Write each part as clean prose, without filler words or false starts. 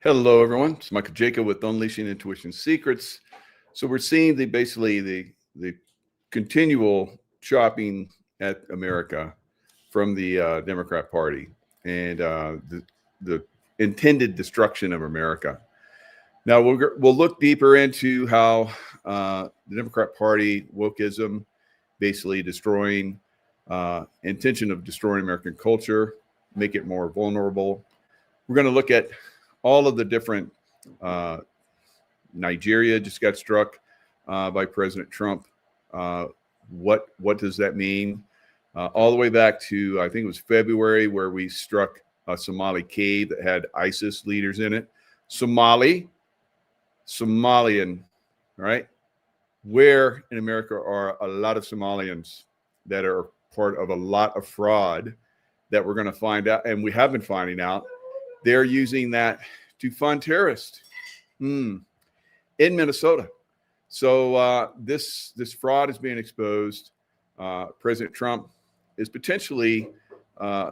Hello, everyone. It's Michael Jaco with Unleashing Intuition Secrets. So we're seeing the continual chopping at America from the Democrat Party and the intended destruction of America. Now we'll look deeper into how the Democrat Party wokeism, basically intention of destroying American culture, make it more vulnerable. We're going to look at all of the different Nigeria just got struck by President Trump. What does that mean? All the way back to, I think it was February, where we struck a Somali cave that had ISIS leaders in it. Somalian, right? Where in America are a lot of Somalians that are part of a lot of fraud that we're going to find out, and we have been finding out. They're using that to fund terrorists in Minnesota. So this fraud is being exposed. President Trump is potentially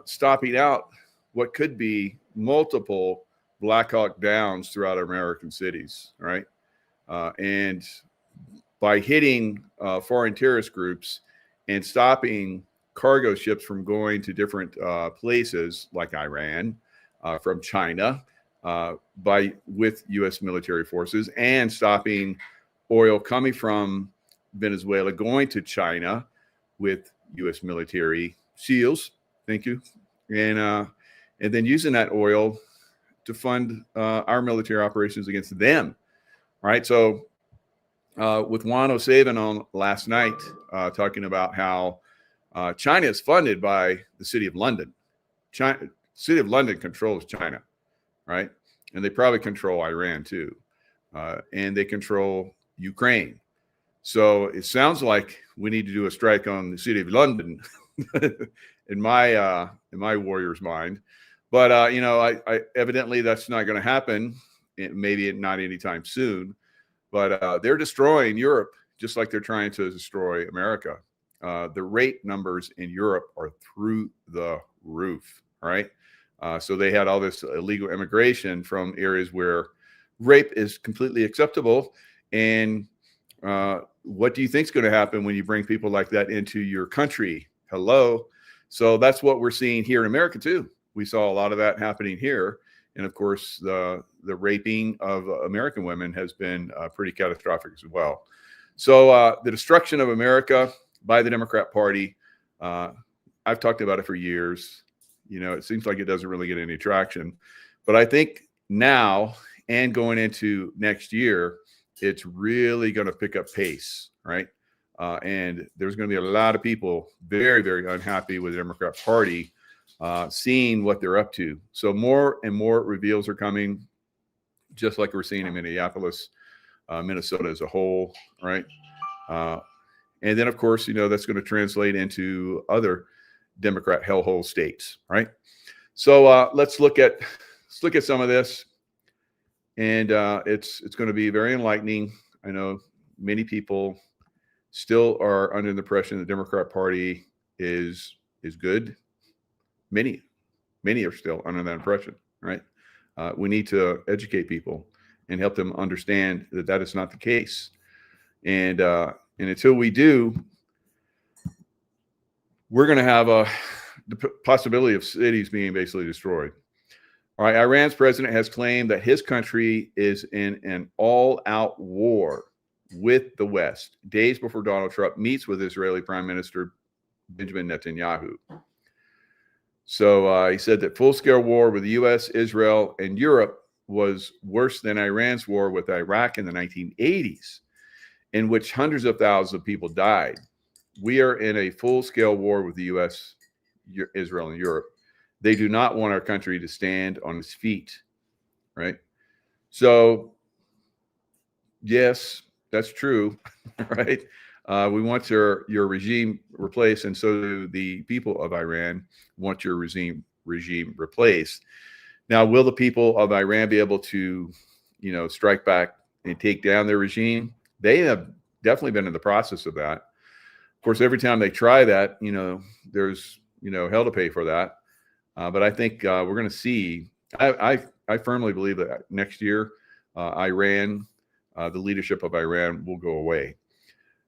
stopping out what could be multiple Black Hawk Downs throughout American cities, right? And by hitting foreign terrorist groups and stopping cargo ships from going to different places like Iran, from China, with U.S. military forces, and stopping oil coming from Venezuela going to China with U.S. military SEALs. Thank you, and then using that oil to fund our military operations against them. All right. So with Juan O'Savin on last night, talking about how China is funded by the City of London. City of London controls China, right? And they probably control Iran too. And they control Ukraine. So it sounds like we need to do a strike on the City of London in my warrior's mind. But, I evidently that's not going to happen. Maybe not anytime soon. But they're destroying Europe just like they're trying to destroy America. The rape numbers in Europe are through the roof, right? So they had all this illegal immigration from areas where rape is completely acceptable. And what do you think is going to happen when you bring people like that into your country? Hello. So that's what we're seeing here in America, too. We saw a lot of that happening here. And of course, the raping of American women has been pretty catastrophic as well. So the destruction of America by the Democrat Party, I've talked about it for years. It seems like it doesn't really get any traction. But I think now and going into next year, it's really going to pick up pace, right? And there's going to be a lot of people very, very unhappy with the Democrat Party, seeing what they're up to. So more and more reveals are coming, just like we're seeing in Minneapolis, Minnesota as a whole, right? And then, of course, that's going to translate into other Democrat hellhole states, right? So let's look at some of this, and it's going to be very enlightening. I know many people still are under the impression the Democrat Party is good. Many are still under that impression, right? We need to educate people and help them understand that is not the case, and until we do, we're going to have the possibility of cities being basically destroyed. All right, Iran's president has claimed that his country is in an all-out war with the West, days before Donald Trump meets with Israeli Prime Minister Benjamin Netanyahu. So he said that full-scale war with the U.S., Israel, and Europe was worse than Iran's war with Iraq in the 1980s, in which hundreds of thousands of people died. We are in a full-scale war with the U.S., Israel, and Europe. They do not want our country to stand on its feet, right? So, yes, that's true, right? We want your regime replaced, and so do the people of Iran want your regime replaced. Now, will the people of Iran be able to, strike back and take down their regime? They have definitely been in the process of that. Of course, every time they try that, there's hell to pay for that. But I think we're going to see. I I firmly believe that next year, Iran, the leadership of Iran will go away.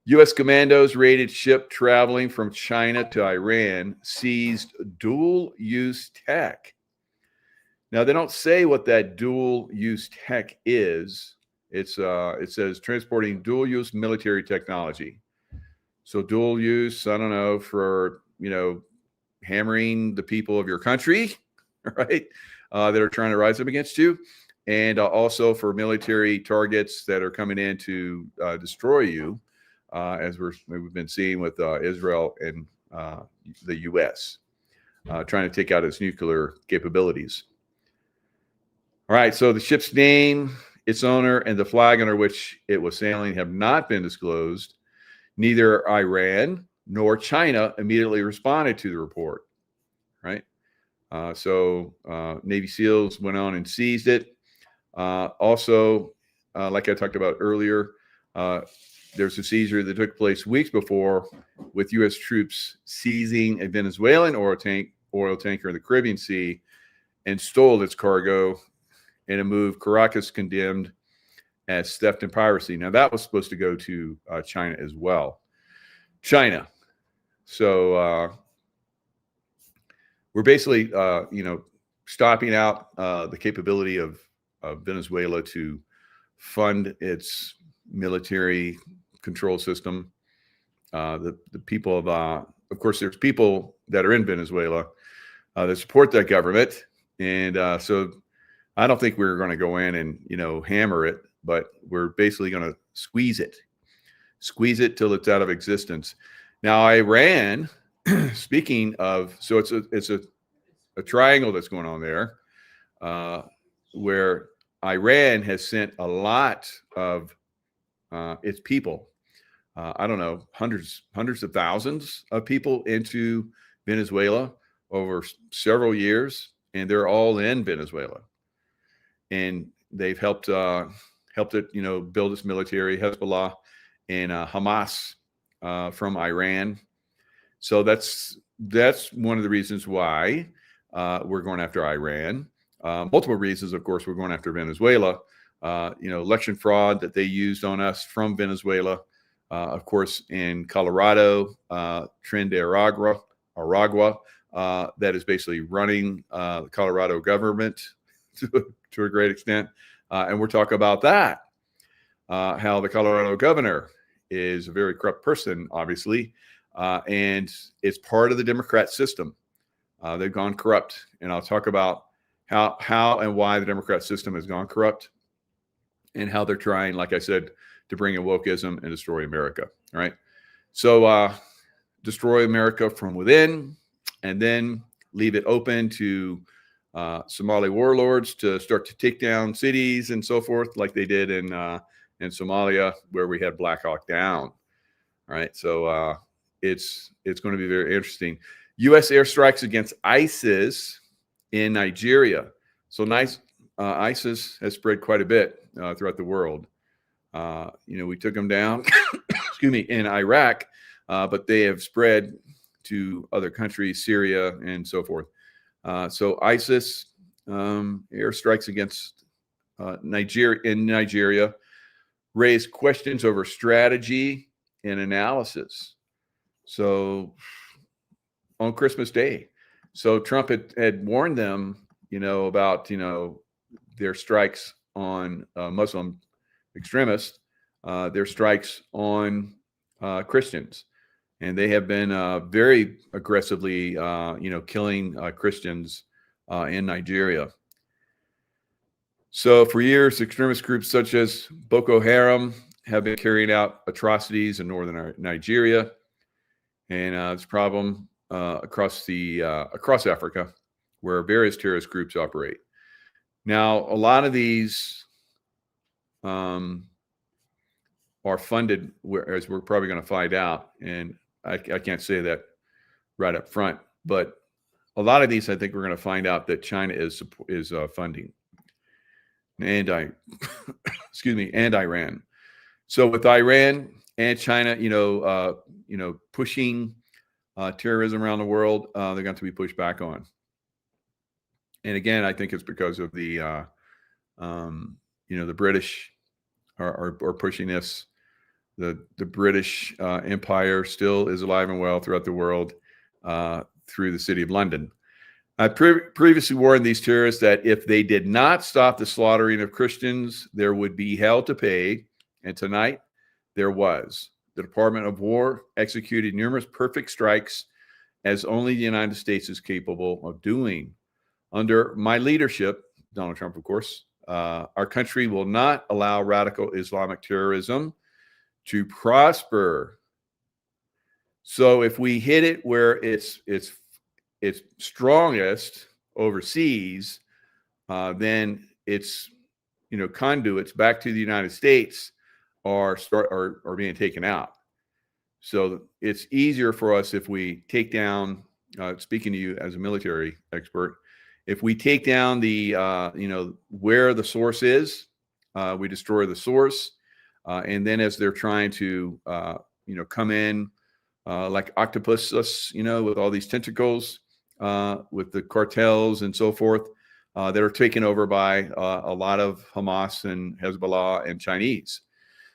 U.S. commandos raided ship traveling from China to Iran, seized dual-use tech. Now, they don't say what that dual-use tech is. It says transporting dual-use military technology. So dual use, I don't know, for, hammering the people of your country, right, that are trying to rise up against you, and also for military targets that are coming in to destroy you, as we've been seeing with Israel and the U.S. Trying to take out its nuclear capabilities. All right, so the ship's name, its owner, and the flag under which it was sailing have not been disclosed. Neither Iran nor China immediately responded to the report, right? So Navy SEALs went on and seized it. Also, like I talked about earlier, there's a seizure that took place weeks before with U.S. troops seizing a Venezuelan oil tanker in the Caribbean Sea and stole its cargo in a move Caracas condemned as theft and piracy. Now, that was supposed to go to China as well. China. So we're basically, stopping out the capability of Venezuela to fund its military control system. The people of course, there's people that are in Venezuela that support that government. And so I don't think we're going to go in and, hammer it, but we're basically going to squeeze it till it's out of existence. Now, Iran, speaking of, so it's a triangle that's going on there, where Iran has sent a lot of its people, I don't know, hundreds of thousands of people into Venezuela over several years, and they're all in Venezuela. And they've helped it, build its military, Hezbollah and Hamas from Iran. So that's one of the reasons why we're going after Iran. Multiple reasons, of course, we're going after Venezuela. Election fraud that they used on us from Venezuela. Of course, in Colorado, Tren de Aragua, that is basically running the Colorado government to a great extent. And we're talking about that, how the Colorado governor is a very corrupt person, obviously, and it's part of the Democrat system. They've gone corrupt, and I'll talk about how and why the Democrat system has gone corrupt and how they're trying, like I said, to bring in wokeism and destroy America. All right. So destroy America from within and then leave it open to Somali warlords to start to take down cities and so forth, like they did in Somalia, where we had Black Hawk Down. All right. So it's going to be very interesting. U.S. airstrikes against ISIS in Nigeria. So ISIS has spread quite a bit throughout the world. We took them down, in Iraq, but they have spread to other countries, Syria, and so forth. So ISIS airstrikes against Nigeria raised questions over strategy and analysis. So on Christmas Day, so Trump had warned them, about their strikes on Muslim extremists, their strikes on Christians. And they have been very aggressively, killing Christians in Nigeria. So for years, extremist groups such as Boko Haram have been carrying out atrocities in northern Nigeria, and it's a problem across Africa, where various terrorist groups operate. Now, a lot of these are funded, as we're probably going to find out, and I can't say that right up front, but a lot of these, I think we're going to find out that China is funding, and and Iran. So with Iran and China, pushing terrorism around the world, they're going to be pushed back on. And again, I think it's because of the the British are pushing this. The British Empire still is alive and well throughout the world through the city of London. I previously warned these terrorists that if they did not stop the slaughtering of Christians, there would be hell to pay. And tonight, there was. The Department of War executed numerous perfect strikes, as only the United States is capable of doing. Under my leadership, Donald Trump, of course, our country will not allow radical Islamic terrorism to prosper. So if we hit it where it's strongest overseas, then it's conduits back to the United States are being taken out. So it's easier for us if we take down. Speaking to you as a military expert, if we take down the where the source is, we destroy the source, and then as they're trying to come in like octopus, with all these tentacles, with the cartels and so forth, that are taken over by a lot of Hamas and Hezbollah and Chinese.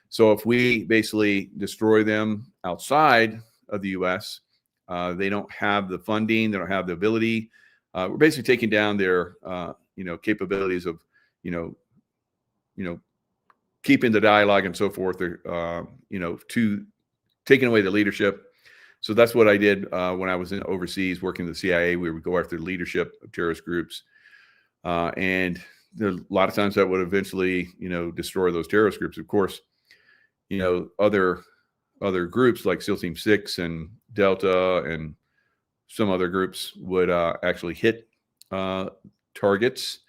So if we basically destroy them outside of the U.S., they don't have the funding, they don't have the ability. We're basically taking down their, capabilities of, keeping the dialogue and so forth, to taking away the leadership. So that's what I did when I was overseas working with the CIA. We would go after the leadership of terrorist groups. And there are a lot of times that would eventually, destroy those terrorist groups. Of course, other groups like SEAL Team 6 and Delta and some other groups would actually hit targets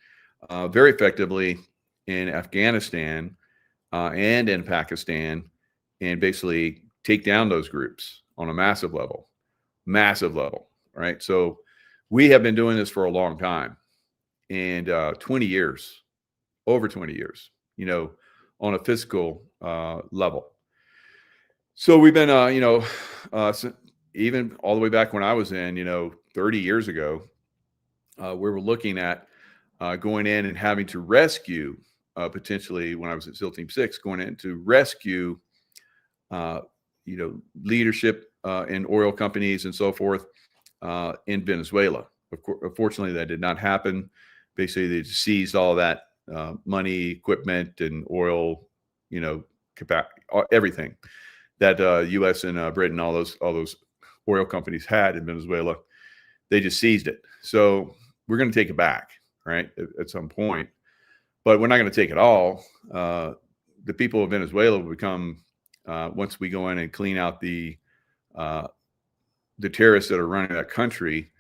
very effectively in Afghanistan and in Pakistan, and basically take down those groups on a massive level, right? So we have been doing this for a long time, and 20 years, over 20 years, on a physical level. So we've been, even all the way back when I was in, 30 years ago, we were looking at going in and having to rescue, potentially when I was at SEAL Team 6, going in to rescue, leadership in oil companies and so forth in Venezuela. Unfortunately, that did not happen. Basically, they seized all that money, equipment, and oil, everything that U.S. and Britain, all those oil companies had in Venezuela. They just seized it. So we're going to take it back, right, at some point. But we're not going to take it all. The people of Venezuela will become, once we go in and clean out the terrorists that are running that country,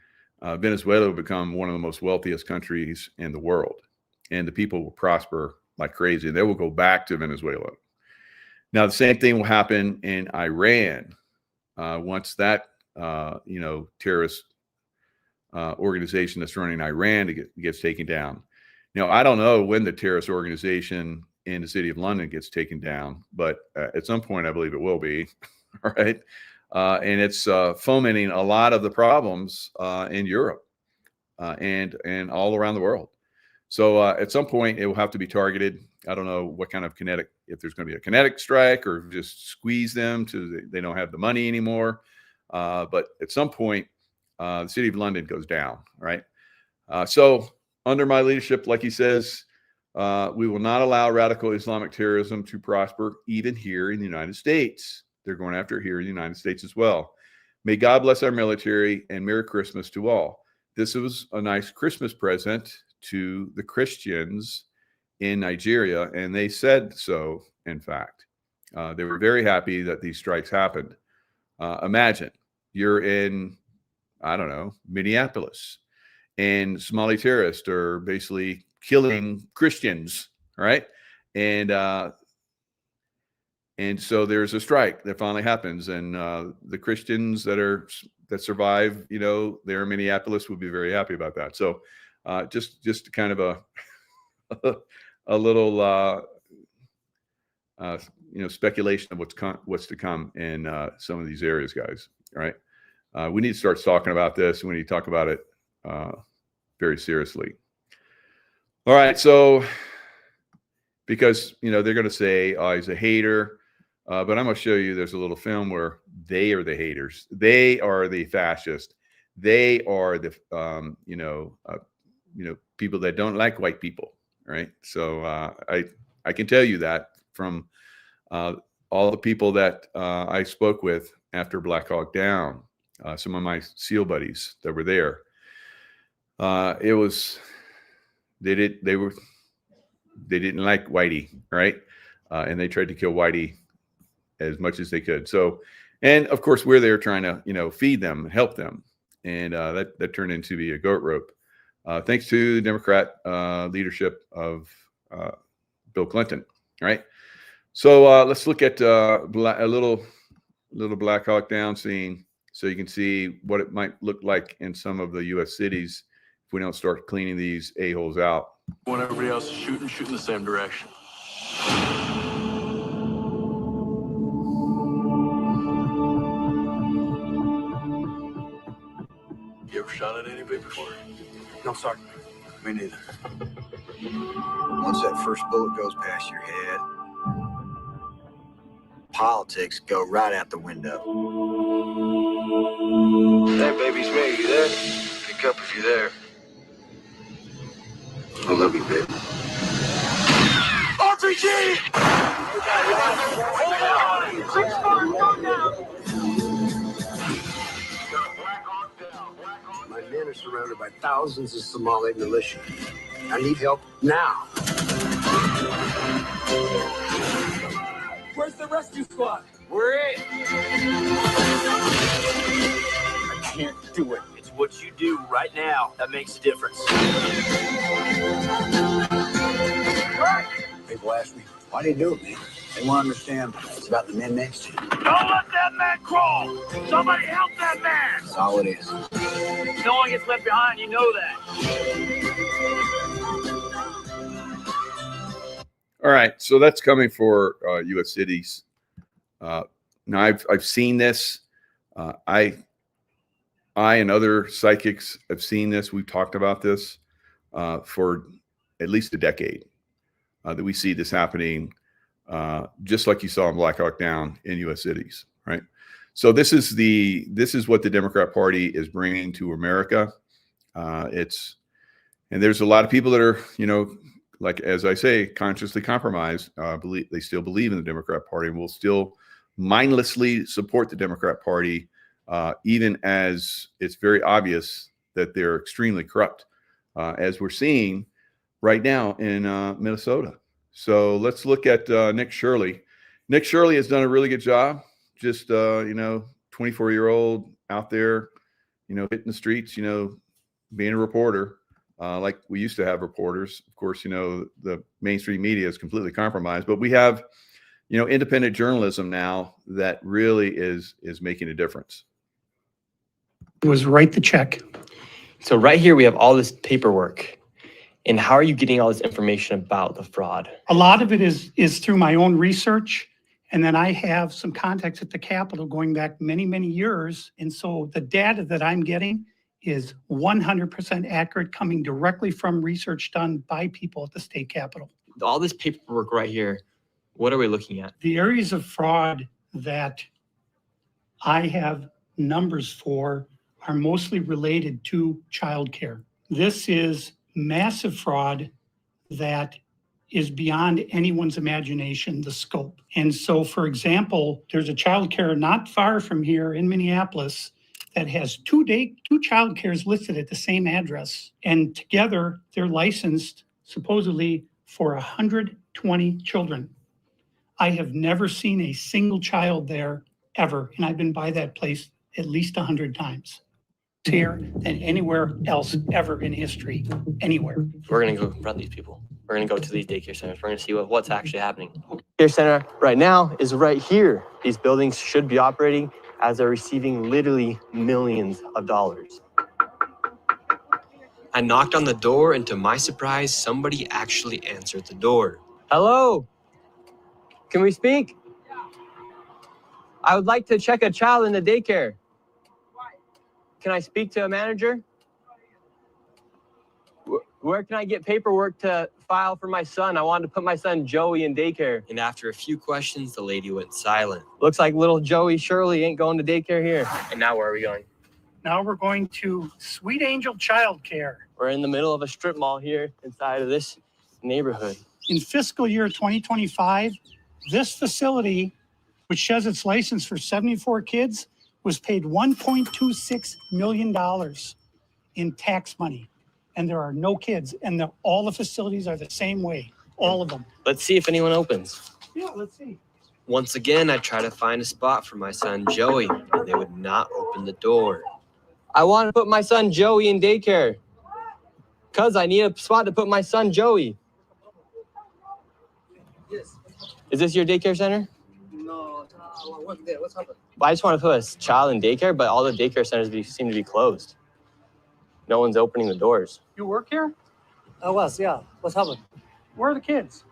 Venezuela will become one of the most wealthiest countries in the world. And the people will prosper like crazy. They will go back to Venezuela. Now, the same thing will happen in Iran once that, terrorist organization that's running Iran gets taken down. Now, I don't know when the terrorist organization in the city of London gets taken down, but at some point, I believe it will be. All right. And it's fomenting a lot of the problems in Europe and all around the world. So at some point, it will have to be targeted. I don't know what kind of kinetic, if there's going to be a kinetic strike or just squeeze them to they don't have the money anymore. But at some point, the city of London goes down, right? So under my leadership, like he says, we will not allow radical Islamic terrorism to prosper even here in the United States. They're going after it here in the United States as well. May God bless our military, and Merry Christmas to all. This was a nice Christmas present to the Christians in Nigeria, and they said so, in fact. They were very happy that these strikes happened. Imagine you're in, I don't know, Minneapolis, and Somali terrorists are basically killing Christians, right? And so there's a strike that finally happens, and the Christians that survive, there in Minneapolis would be very happy about that. So just kind of a little speculation of what's to come in some of these areas, guys. All right, we need to start talking about this. We need to talk about it very seriously. All right, so because they're going to say, "Oh, he's a hater," but I'm going to show you. There's a little film where they are the haters. They are the fascists. They are the people that don't like white people, right? So I can tell you that from all the people that I spoke with after Black Hawk Down, some of my SEAL buddies that were there. It was they didn't like Whitey, right? And they tried to kill Whitey as much as they could. So, and of course, we're there trying to feed them, help them, and that turned into be a goat rope. Thanks to the Democrat leadership of Bill Clinton, right? So let's look at a little Black Hawk Down scene, so you can see what it might look like in some of the U.S. cities if we don't start cleaning these a-holes out. When everybody else is shooting the same direction. You ever shot at anybody before? No, sir. Me neither. Once that first bullet goes past your head, politics go right out the window. Hey, baby's me. You there? Pick up if you're there. I love you, baby. RPG! My men are surrounded by thousands of Somali militia. I need help now. Where's the rescue squad? We're in. I can't do it. It's what you do right now that makes a difference. People ask me, why do you do it, man? They want to understand it's about the men next to you. Don't let that man crawl! Somebody help that man! That's all it is. No one gets left behind, you know that. All right, so that's coming for U.S. cities. Now I've seen this. I and other psychics have seen this. We've talked about this for at least a decade. That we see this happening, just like you saw in Black Hawk Down in U.S. cities, right? So this is what the Democrat Party is bringing to America. And there's a lot of people that are, like as I say, consciously compromised. They still believe in the Democrat Party and will still mindlessly support the Democrat Party, even as it's very obvious that they're extremely corrupt, as we're seeing right now in Minnesota. So let's look at Nick Shirley. Nick Shirley has done a really good job. Just 24-year-old out there, hitting the streets, being a reporter, like we used to have reporters. Of course, the mainstream media is completely compromised, but we have, independent journalism now that really is making a difference. It was write the check. So right here, we have all this paperwork. And how are you getting all this information about the fraud? A lot of it is through my own research. And then I have some contacts at the Capitol going back many, many years. And so the data that I'm getting is 100% accurate, coming directly from research done by people at the state Capitol. All this paperwork right here, what are we looking at? The areas of fraud that I have numbers for are mostly related to childcare. This is massive fraud that is beyond anyone's imagination, the scope. And so, for example, there's a childcare not far from here in Minneapolis that has two childcares listed at the same address. And together, they're licensed supposedly for 120 children. I have never seen a single child there ever. And I've been by that place at least 100 times. Here than anywhere else ever in history, anywhere. We're going to go confront these people. We're going to go to these daycare centers. We're going to see what's actually happening. Daycare center right now is right here. These buildings should be operating as they're receiving literally millions of dollars. I knocked on the door, and to my surprise, somebody actually answered the door. Hello? Can we speak? I would like to check a child in the daycare. Can I speak to a manager? Where can I get paperwork to file for my son? I wanted to put my son Joey in daycare. And after a few questions, the lady went silent. Looks like little Joey Shirley ain't going to daycare here. And now where are we going? Now we're going to Sweet Angel Childcare. We're in the middle of a strip mall here inside of this neighborhood. In fiscal year 2025, this facility, which has its license for 74 kids, was paid $1.26 million in tax money. And there are no kids. And all the facilities are the same way, all of them. Let's see if anyone opens. Yeah, let's see. Once again, I tried to find a spot for my son Joey, and they would not open the door. I want to put my son Joey in daycare. Cuz I need a spot to put my son Joey. Yes. Is this your daycare center? No, I work there. What's happened? I just want to put a child in daycare, but all the daycare centers seem to be closed. No one's opening the doors. You work here? I was, yeah. What's happened? Where are the kids?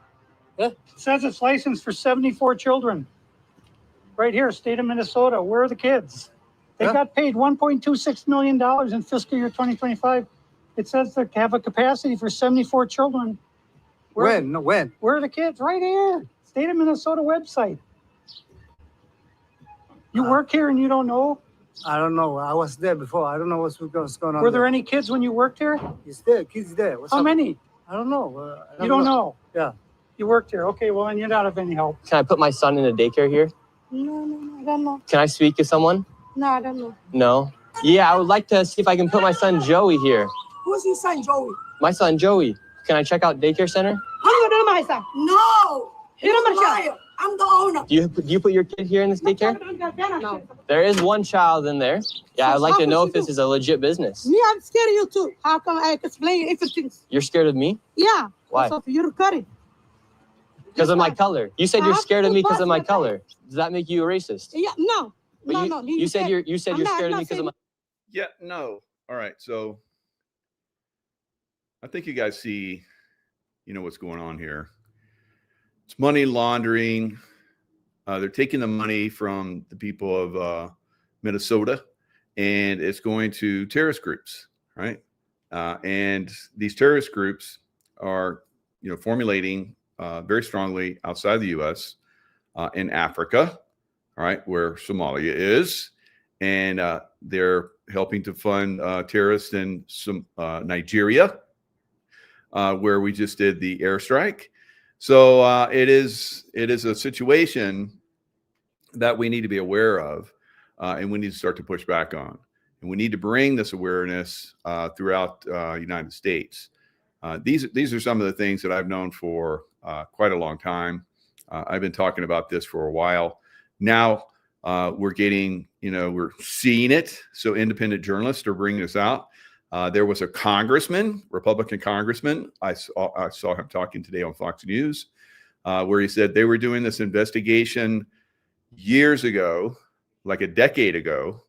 Yeah. It says it's licensed for 74 children. Right here, state of Minnesota. Where are the kids? They Yeah. got paid $1.26 million in fiscal year 2025. It says they have a capacity for 74 children. When? No, when? Where are the kids? Right here. State of Minnesota website. You work here and you don't know? I don't know. I was there before. I don't know what's going on. Were there any kids when you worked here? Is there? Kids there. What's How happened? many? I don't know. You don't know? Yeah. You worked here. Okay, well, then you're not of any help. Can I put my son in a daycare here? No, I don't know. Can I speak to someone? No, I don't know. No? Yeah, I would like to see if I can put my son Joey here. Who's your son, Joey? My son Joey. Can I check out daycare center? I'm not my son. No. You're a liar. I'm the owner. Do you put your kid here in this daycare? No. There is one child in there. Yeah, I'd like to know if this is a legit business. Me, I'm scared of you too. How come I explain everything? You're scared of me? Yeah. Why? So you're curry. Because of my color. You said you're scared of me because of my That's color. Does that make you a racist? Yeah. No. But No. you said you're I'm scared not of me because of my. Yeah, no. All right. So I think you guys see, what's going on here. It's money laundering. They're taking the money from the people of Minnesota, and it's going to terrorist groups, right? And these terrorist groups are, formulating very strongly outside the U.S. In Africa, all right, where Somalia is, and they're helping to fund terrorists in some Nigeria, where we just did the airstrike. So it is a situation that we need to be aware of, and we need to start to push back on. And we need to bring this awareness throughout the United States. These are some of the things that I've known for quite a long time. I've been talking about this for a while. Now we're getting, we're seeing it. So independent journalists are bringing this out. There was a congressman, Republican congressman. I saw him talking today on Fox News, where he said they were doing this investigation years ago, like a decade ago,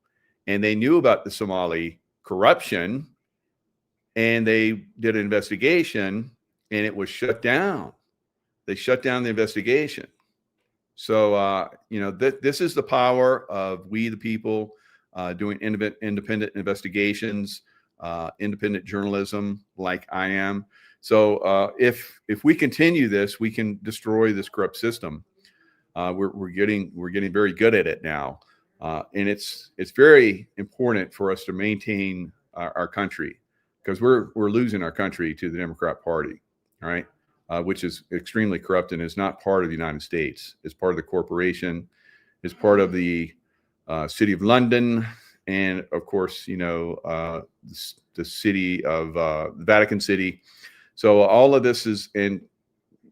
and they knew about the Somali corruption, and they did an investigation, and it was shut down. They shut down the investigation. So, this is the power of we, the people, doing independent investigations, independent journalism like I am. So if we continue this, we can destroy this corrupt system. We're getting very good at it now, and it's very important for us to maintain our country, because we're losing our country to the Democrat Party, all right, which is extremely corrupt and is not part of the United States. It's part of the corporation. It's part of the City of London, and of course, the city of Vatican City. So all of this is in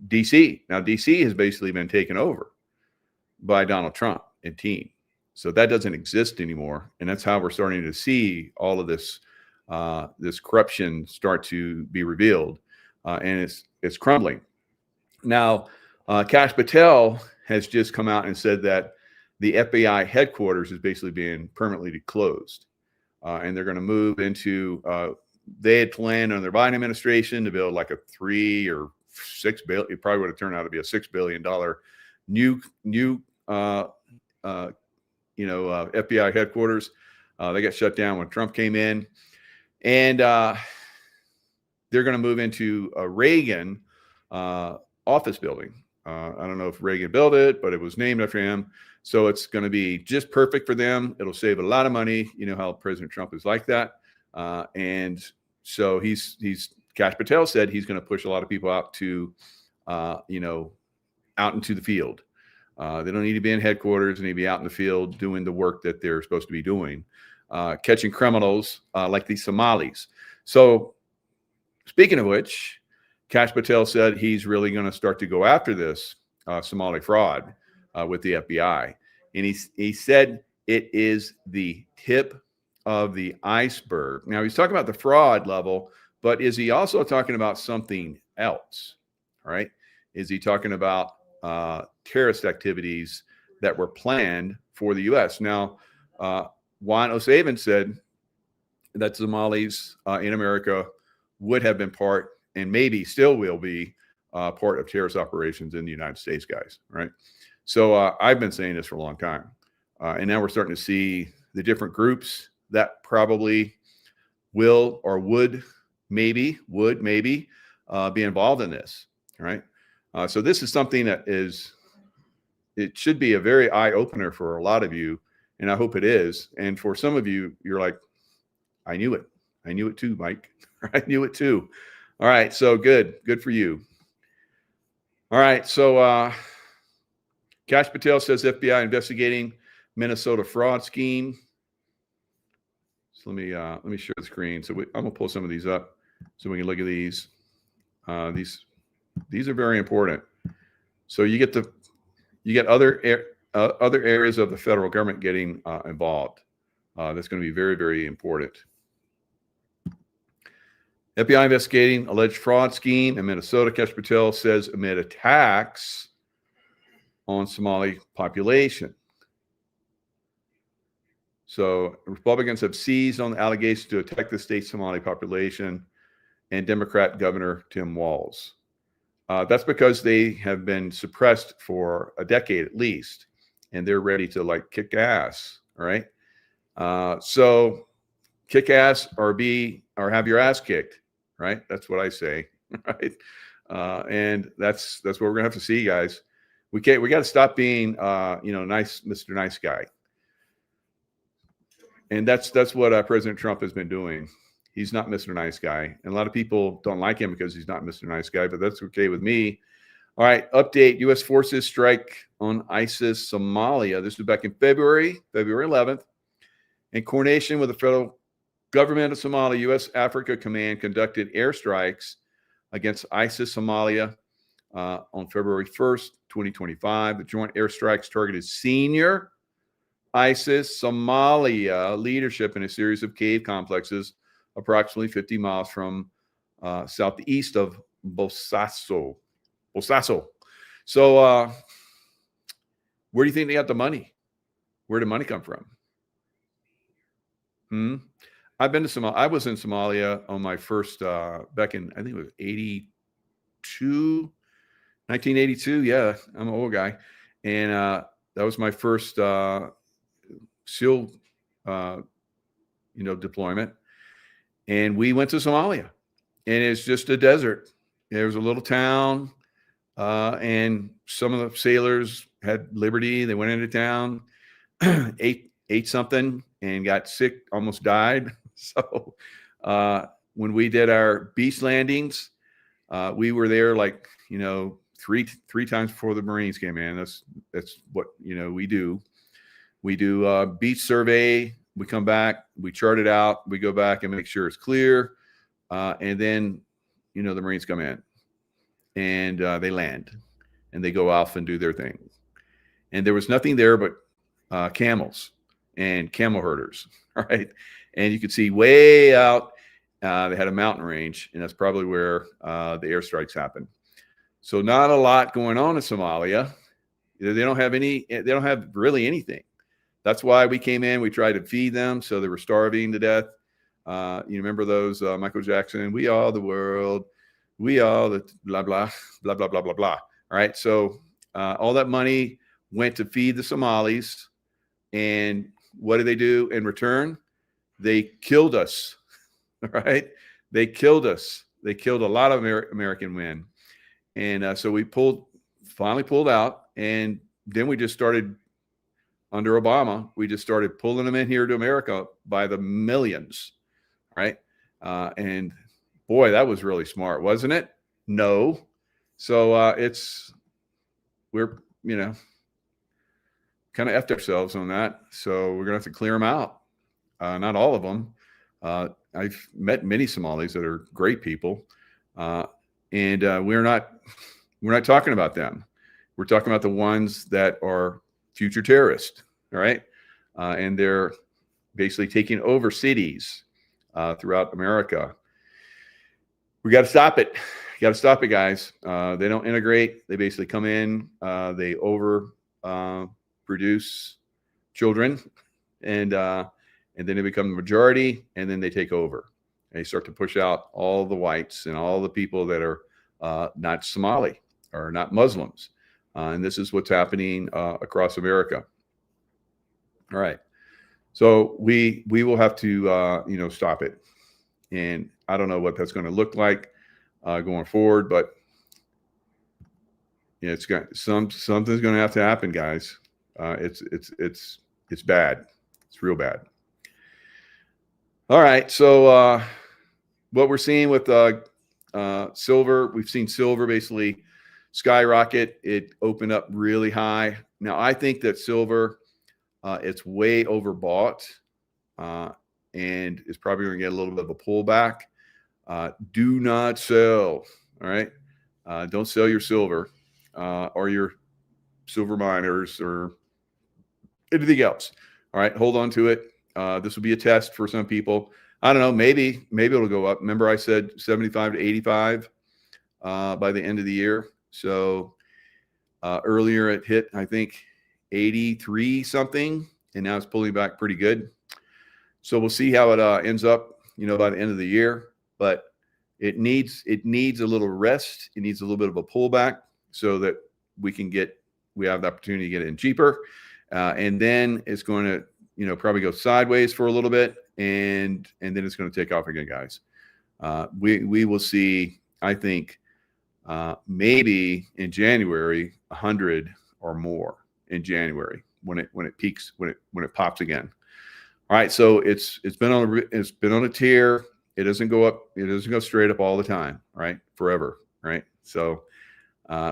DC. Now, DC has basically been taken over by Donald Trump and team. So that doesn't exist anymore. And that's how we're starting to see all of this this corruption start to be revealed. And it's crumbling. Now, Kash Patel has just come out and said that the FBI headquarters is basically being permanently closed. And they're going to move into, they had planned on their Biden administration to build like a $3 or $6 billion, it probably would have turned out to be a $6 billion new FBI headquarters. They got shut down when Trump came in. And they're going to move into a Reagan office building. I don't know if Reagan built it, but it was named after him. So it's going to be just perfect for them. It'll save a lot of money. You know how President Trump is like that. And so Kash Patel said he's going to push a lot of people out to, out into the field. They don't need to be in headquarters. They need to be out in the field doing the work that they're supposed to be doing, catching criminals like these Somalis. So speaking of which, Kash Patel said he's really going to start to go after this Somali fraud with the FBI. And he said it is the tip of the iceberg. Now, he's talking about the fraud level, but is he also talking about something else? All right. Is he talking about terrorist activities that were planned for the U.S.? Now, Juan O'Savin said that Somalis in America would have been part, and maybe still will be, part of terrorist operations in the United States, guys. Right? So I've been saying this for a long time, and now we're starting to see the different groups that probably will or would maybe be involved in this. Right? So this is something that it should be a very eye opener for a lot of you, and I hope it is. And for some of you, you're like, I knew it. I knew it too, Mike. I knew it too. All right. So good for you. All right. So Kash Patel says FBI investigating Minnesota fraud scheme. So let me share the screen. So I'm gonna pull some of these up so we can look at these. These are very important. So you get other areas of the federal government getting involved. That's going to be very, very important. FBI investigating alleged fraud scheme in Minnesota. Kash Patel says amid attacks on Somali population. So Republicans have seized on the allegations to attack the state's Somali population and Democrat Governor Tim Walz. That's because they have been suppressed for a decade at least, and they're ready to kick ass. All right. So kick ass or have your ass kicked. Right. That's what I say. Right. And that's what we're gonna have to see, guys. We got to stop being nice, Mr. Nice Guy. And that's what President Trump has been doing. He's not Mr. Nice Guy. And a lot of people don't like him because he's not Mr. Nice Guy, but that's okay with me. All right, update. U.S. forces strike on ISIS Somalia. This was back in February 11th. In coordination with the federal government of Somalia, U.S. Africa Command conducted airstrikes against ISIS Somalia on February 1st, 2025. The joint airstrikes targeted senior ISIS Somalia leadership in a series of cave complexes approximately 50 miles from southeast of Bosaso. So where do you think they got the money? Where did money come from? I've been to Somalia. I was in Somalia on my first, back in, I think it was 1982. Yeah, I'm an old guy. And that was my first SEAL, deployment. And we went to Somalia, and it's just a desert. There was a little town, and some of the sailors had liberty. They went into town, ate something, and got sick, almost died. So when we did our beach landings, we were there three times before the Marines came in. That's what we do. We do beach survey. We come back, we chart it out, we go back and make sure it's clear. And then, the Marines come in and they land and they go off and do their thing. And there was nothing there but camels and camel herders. All right. And you could see way out, they had a mountain range, and that's probably where the airstrikes happened. So not a lot going on in Somalia. They don't have really anything. That's why we came in. We tried to feed them, so they were starving to death. You remember those Michael Jackson? We are the world. We are the blah blah blah blah blah blah blah. All right. So all that money went to feed the Somalis, and what did they do in return? They killed us. All right. They killed us. They killed a lot of American men. And so we finally pulled out. And then we just started, under Obama, we just started pulling them in here to America by the millions, right? And boy, that was really smart, wasn't it? No. So we're, kind of effed ourselves on that. So we're going to have to clear them out. Not all of them. I've met many Somalis that are great people. And we're not talking about them. We're talking about the ones that are future terrorists, all right? And they're basically taking over cities throughout America. We got to stop it. You got to stop it, guys. They don't integrate. They basically come in. They produce children, and then they become the majority, and then they take over. And they start to push out all the whites and all the people that are not Somali or not Muslims. And this is what's happening across America. All right. So we will have to, stop it. And I don't know what that's going to look like going forward, but it's got something's going to have to happen, guys. It's bad. It's real bad. All right. So what we're seeing with silver, we've seen silver basically skyrocket. It opened up really high. Now I think that silver, it's way overbought, and it's probably going to get a little bit of a pullback. Do not sell. All right. Don't sell your silver or your silver miners or anything else. All right. Hold on to it. This will be a test for some people. I don't know. Maybe it'll go up. Remember I said 75 to 85 by the end of the year. So earlier it hit, I think, 83 something, and now it's pulling back pretty good. So we'll see how it ends up, by the end of the year. But it needs a little rest. It needs a little bit of a pullback so that we have the opportunity to get it in cheaper. And then it's going to, probably go sideways for a little bit, and then it's going to take off again, guys. We will see, I think, maybe in January, 100 or more in January when it peaks, when it pops again. All right, so it's been on a tear. It doesn't go up. It doesn't go straight up all the time, right? Forever, right? So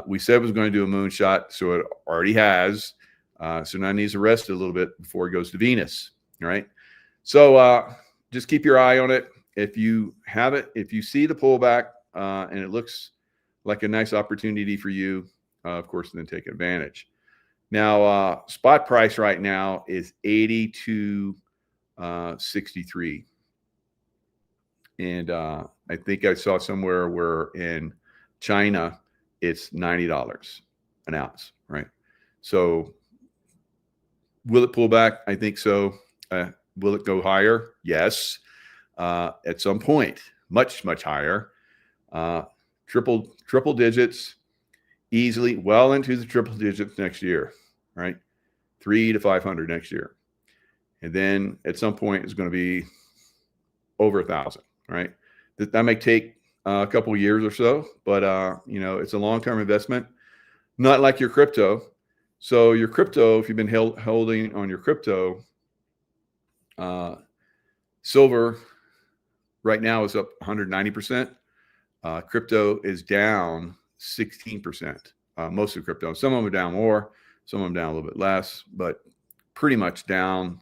we said it was going to do a moonshot, so it already has. So now it needs to rest a little bit before it goes to Venus. All right. So just keep your eye on it. If you see the pullback and it looks like a nice opportunity for you, of course, then take advantage. Now, spot price right now is 82.63. And I think I saw somewhere where in China, it's $90 an ounce, right? So will it pull back? I think so. Will it go higher? Yes. At some point, much, much higher. Triple digits, easily well into the triple digits next year, right? 300 to 500 next year. And then at some point it's going to be over 1,000, right? That may take a couple of years or so, but it's a long-term investment, not like your crypto. So your crypto, if you've been holding on your crypto, silver right now is up 190%. Crypto is down 16%. Most of crypto, some of them are down more, some of them down a little bit less, but pretty much down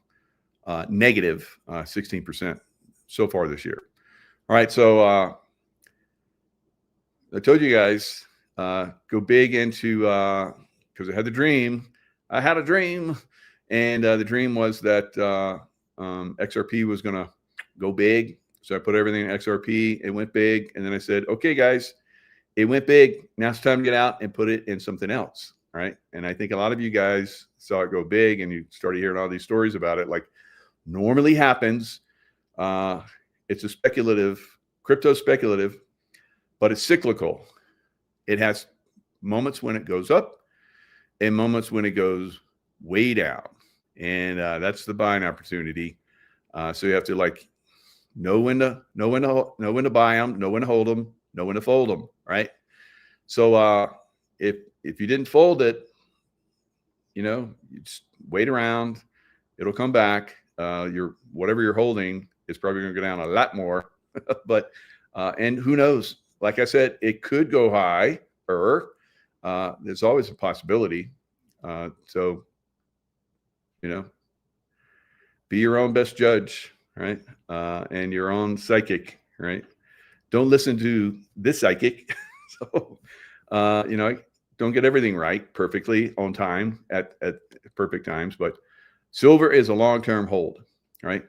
negative 16% so far this year. All right, so I told you guys, go big into, because I had a dream, and the dream was that XRP was going to go big. So I put everything in XRP. It went big. And then I said, okay, guys, it went big. Now it's time to get out and put it in something else. Right. And I think a lot of you guys saw it go big and you started hearing all these stories about it, like normally happens. It's a crypto speculative, but it's cyclical. It has moments when it goes up and moments when it goes way down. And that's the buying opportunity. So you have to know when to buy them, know when to hold them, know when to fold them, right? So if you didn't fold it, you know, you just wait around, it'll come back. Whatever you're holding is probably going to go down a lot more, but and who knows? Like I said, it could go higher. There's always a possibility. So, you know, be your own best judge, right? And your own psychic, right? Don't listen to this psychic. So, you know, don't get everything right perfectly on time at perfect times, but silver is a long-term hold, right?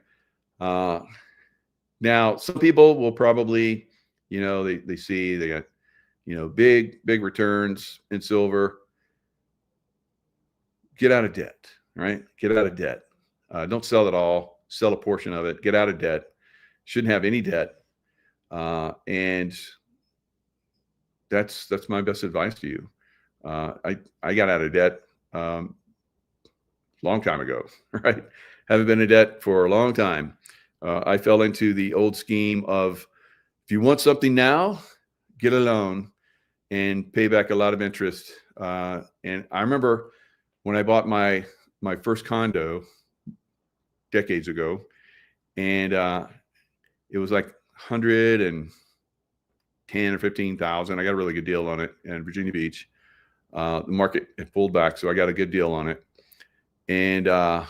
Now, some people will probably, you know, they see they got, you know, big returns in silver. Get out of debt, right? Get out of debt. Don't sell it all. Sell a portion of it. Get out of debt. Shouldn't have any debt. And that's my best advice to you. I got out of debt long time ago, right? Haven't been in debt for a long time. I fell into the old scheme of, if you want something now, get a loan and pay back a lot of interest. And I remember when I bought my first condo decades ago, and it was like 110 or 15,000. I got a really good deal on it in Virginia Beach. The market had pulled back, so I got a good deal on it. And I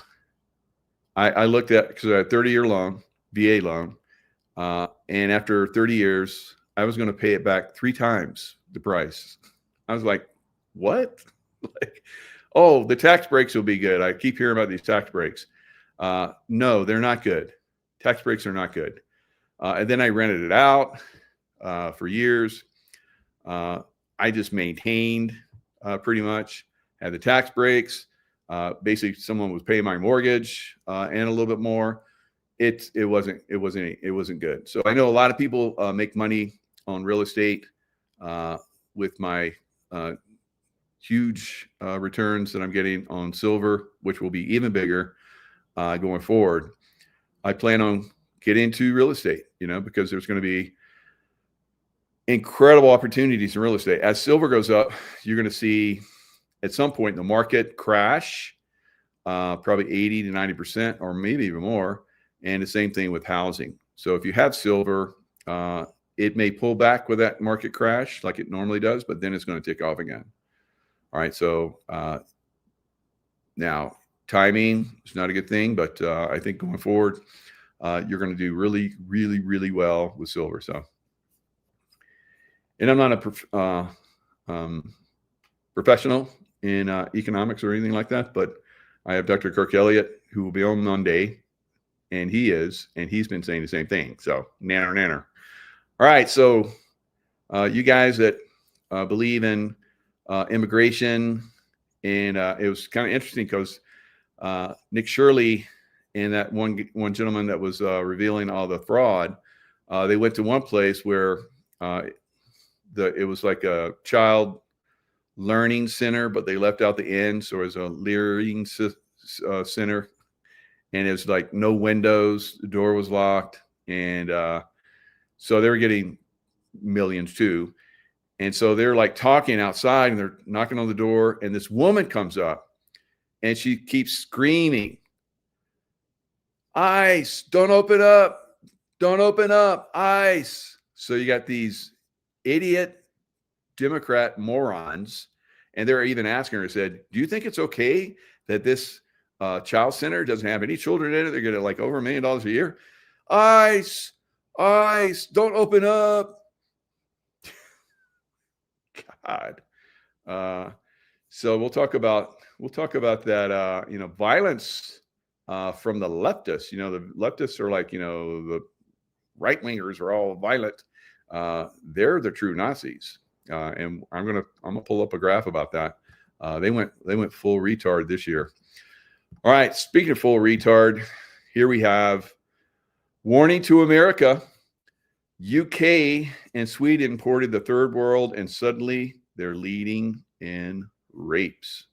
looked at, because I had a 30-year loan, VA loan, and after 30 years, I was going to pay it back 3 times the price. I was like, what? Like, oh, the tax breaks will be good. I keep hearing about these tax breaks. No, they're not good. Tax breaks are not good. And then I rented it out for years. I just maintained pretty much, had the tax breaks. Basically, someone was paying my mortgage and a little bit more. It wasn't good. So I know a lot of people make money on real estate with my huge returns that I'm getting on silver, which will be even bigger going forward. I plan on getting into real estate, you know, because there's going to be incredible opportunities in real estate. As silver goes up, you're going to see at some point the market crash, probably 80 to 90%, or maybe even more. And the same thing with housing. So if you have silver, it may pull back with that market crash like it normally does, but then it's going to take off again. All right. So now timing is not a good thing, but I think going forward, you're going to do really, really, really well with silver. So, and I'm not a professional in economics or anything like that, but I have Dr. Kirk Elliott, who will be on Monday, and he's been saying the same thing. So nanner. All right. So you guys that believe in immigration, and it was kind of interesting because Nick Shirley and that one gentleman that was revealing all the fraud, they went to one place where it was like a child learning center, but they left out the end, so it was a learning center, and it was like no windows, the door was locked, and so they were getting millions too. And so they're like talking outside, and they're knocking on the door, and this woman comes up, and she keeps screaming, "ICE, don't open up, don't open up, ICE." So you got these idiot Democrat morons, and they're even asking her, said, "Do you think it's okay that this child center doesn't have any children in it? They're getting like over $1 million a year. ICE, ICE, don't open up." God. So we'll talk about that, you know, violence from the leftists. You know, the leftists are like, you know, the right wingers are all violent. They're the true Nazis. And I'm gonna pull up a graph about that. They went full retard this year. All right. Speaking of full retard, here we have warning to America. UK and Sweden imported the third world, and suddenly they're leading in rapes.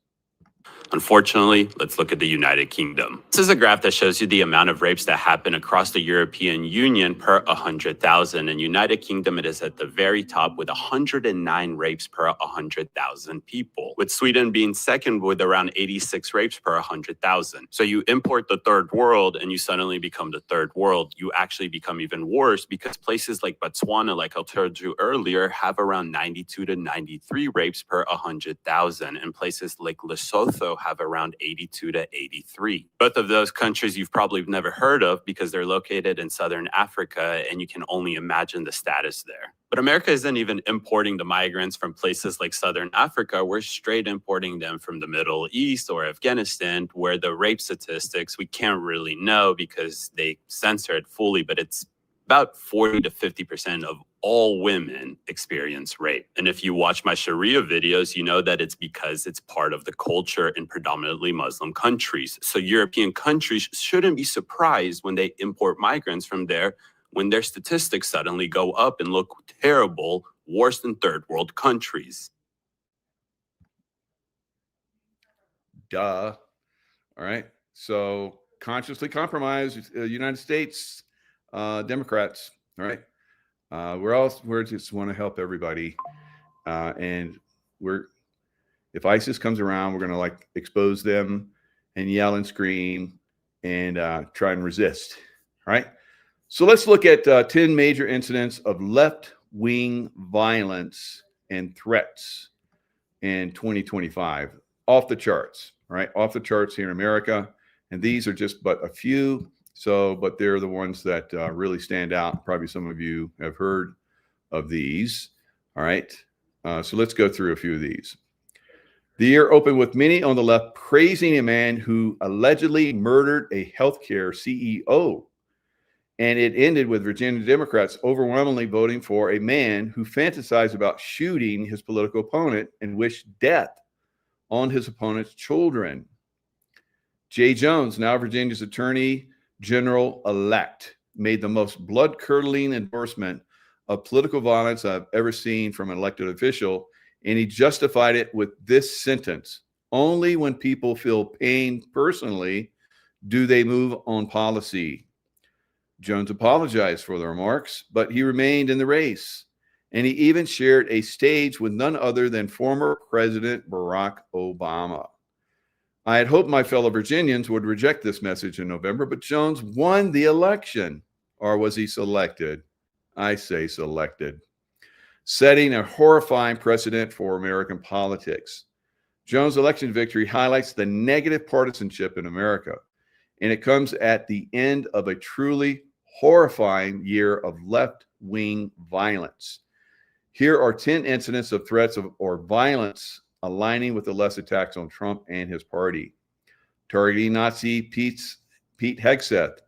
Unfortunately, let's look at the United Kingdom. This is a graph that shows you the amount of rapes that happen across the European Union per 100,000. In United Kingdom, it is at the very top with 109 rapes per 100,000 people, with Sweden being second with around 86 rapes per 100,000. So you import the third world and you suddenly become the third world. You actually become even worse because places like Botswana, like I told you earlier, have around 92 to 93 rapes per 100,000, and places like Lesotho have around 82 to 83. Both of those countries you've probably never heard of because they're located in Southern Africa, and you can only imagine the status there. But America isn't even importing the migrants from places like Southern Africa. We're straight importing them from the Middle East or Afghanistan, where the rape statistics we can't really know because they censor it fully, but it's about 40 to 50% of all women experience rape. And if you watch my Sharia videos, you know that it's because it's part of the culture in predominantly Muslim countries. So European countries shouldn't be surprised when they import migrants from there, when their statistics suddenly go up and look terrible, worse than third world countries. Duh. All right. So consciously compromised United States Democrats. All right. We just want to help everybody. And if ISIS comes around, we're going to like expose them and yell and scream and try and resist. All right. So let's look at 10 major incidents of left-wing violence and threats in 2025. Off the charts, right? Off the charts here in America. And these are just but a few. But they're the ones that really stand out. Probably some of you have heard of these. All right. So let's go through a few of these. The year opened with many on the left praising a man who allegedly murdered a healthcare CEO. And it ended with Virginia Democrats overwhelmingly voting for a man who fantasized about shooting his political opponent and wished death on his opponent's children. Jay Jones, now Virginia's Attorney General-elect, made the most blood-curdling endorsement of political violence I've ever seen from an elected official, and he justified it with this sentence: only when people feel pain personally do they move on policy. Jones apologized for the remarks, but he remained in the race, and he even shared a stage with none other than former President Barack Obama. I had hoped my fellow Virginians would reject this message in November, but Jones won the election. Or was he selected? I say selected. Setting a horrifying precedent for American politics. Jones' election victory highlights the negative partisanship in America, and it comes at the end of a truly horrifying year of left-wing violence. Here are 10 incidents of threats or violence aligning with the left's attacks on Trump and his party. Targeting Nazi Pete Hegseth,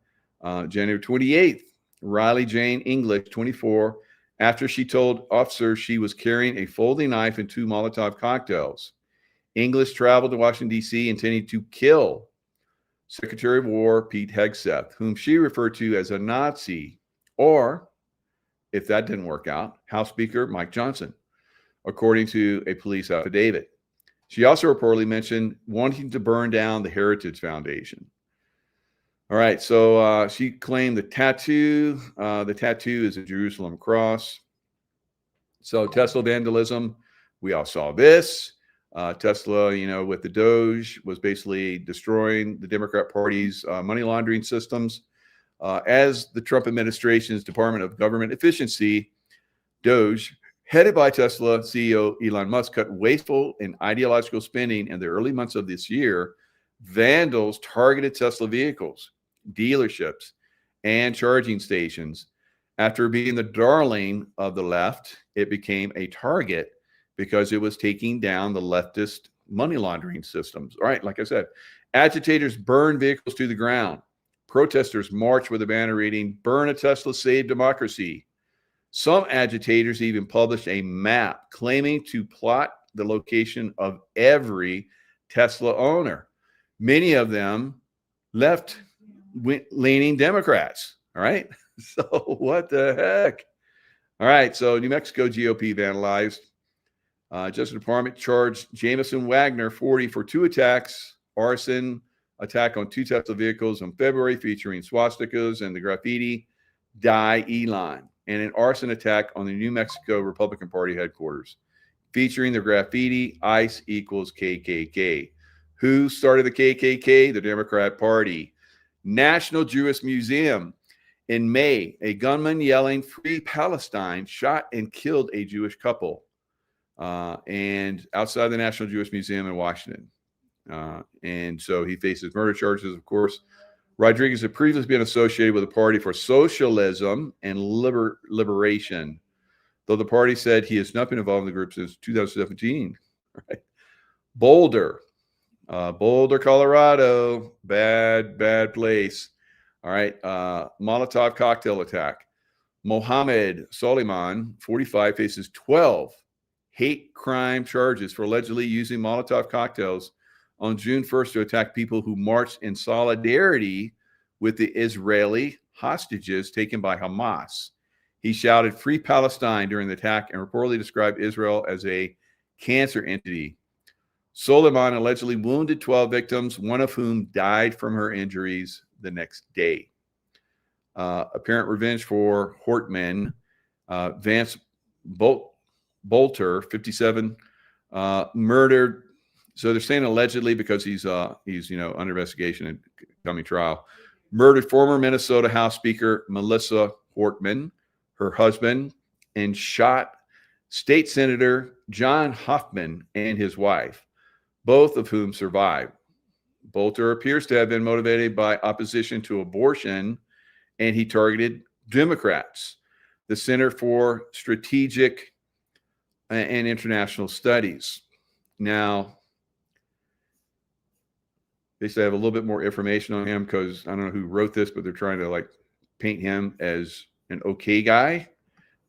January 28th. Riley Jane English, 24, after she told officers she was carrying a folding knife and 2 Molotov cocktails. English traveled to Washington, D.C., intending to kill Secretary of War Pete Hegseth, whom she referred to as a Nazi, or, if that didn't work out, House Speaker Mike Johnson, according to a police affidavit. She also reportedly mentioned wanting to burn down the Heritage Foundation. All right, so she claimed the tattoo is a Jerusalem cross. So Tesla vandalism, we all saw this. Tesla, with the Doge, was basically destroying the Democrat Party's money laundering systems. As the Trump administration's Department of Government Efficiency, Doge, headed by Tesla CEO Elon Musk, cut wasteful and ideological spending in the early months of this year. Vandals targeted Tesla vehicles, dealerships, and charging stations. After being the darling of the left, it became a target because it was taking down the leftist money laundering systems. All right, like I said, agitators burned vehicles to the ground. Protesters marched with a banner reading, "Burn a Tesla, save democracy." Some agitators even published a map claiming to plot the location of every Tesla owner. Many of them left-leaning Democrats. All right. So what the heck? All right. So New Mexico GOP vandalized Justice Department charged Jamison Wagner, 40, for 2 attacks, arson, attack on 2 Tesla vehicles on February featuring swastikas and the graffiti Die Elon, and an arson attack on the New Mexico Republican Party headquarters featuring the graffiti ICE equals KKK. Who started the KKK? The Democrat Party. National Jewish Museum. In May, a gunman yelling "Free Palestine" shot and killed a Jewish couple. And outside the National Jewish Museum in Washington. And so he faces murder charges, of course. Rodriguez had previously been associated with the Party for Socialism and Liberation, though the party said he has not been involved in the group since 2017. Right? Boulder, Colorado, bad place. All right, Molotov cocktail attack. Mohammed Soliman, 45, faces 12 hate crime charges for allegedly using Molotov cocktails on June 1st to attack people who marched in solidarity with the Israeli hostages taken by Hamas. He shouted "Free Palestine" during the attack and reportedly described Israel as a cancer entity. Soliman allegedly wounded 12 victims, one of whom died from her injuries the next day. Apparent revenge for Hortman. Vance Bolter, 57, murdered. So they're saying allegedly because he's under investigation and coming trial. Murdered former Minnesota House Speaker Melissa Hortman, her husband, and shot State Senator John Hoffman and his wife, both of whom survived. Bolter appears to have been motivated by opposition to abortion, and he targeted Democrats. The Center for Strategic and International Studies. Now, they say I have a little bit more information on him because I don't know who wrote this, but they're trying to paint him as an okay guy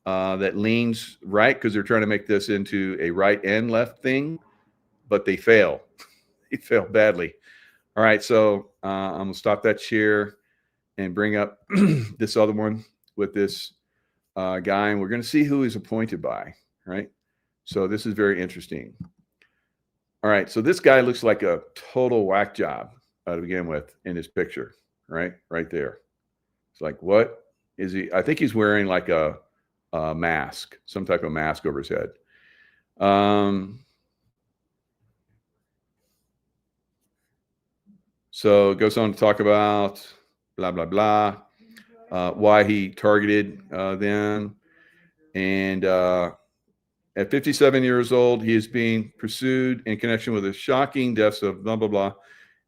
that leans right because they're trying to make this into a right and left thing, but they fail. They fail badly. All right, so I'm going to stop that share and bring up this other one with this guy, and we're going to see who he's appointed by, right? So this is very interesting. All right, so this guy looks like a total whack job to begin with in his picture, right there. It's like, what is he? I think he's wearing like a mask, some type of mask over his head. So it goes on to talk about blah, blah, blah, why he targeted them. And at 57 years old, he is being pursued in connection with the shocking deaths of blah, blah, blah,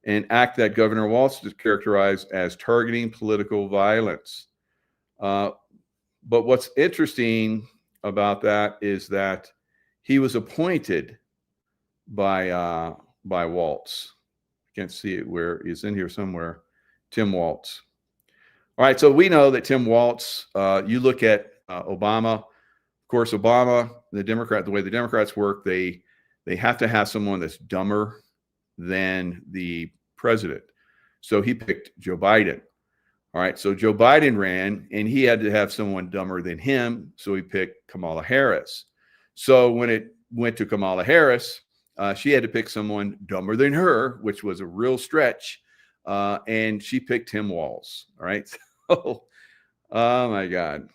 an act that Governor Walz characterized as targeting political violence. But what's interesting about that is that he was appointed by Walz. Can't see it where he's in here somewhere. Tim Walz. All right, so we know that Tim Walz, you look at Obama. Of course, Obama, the way the Democrats work, they have to have someone that's dumber than the president. So he picked Joe Biden. All right, so Joe Biden ran, and he had to have someone dumber than him, so he picked Kamala Harris. So when it went to Kamala Harris, she had to pick someone dumber than her, which was a real stretch, and she picked Tim Walz. All right, so, oh my God.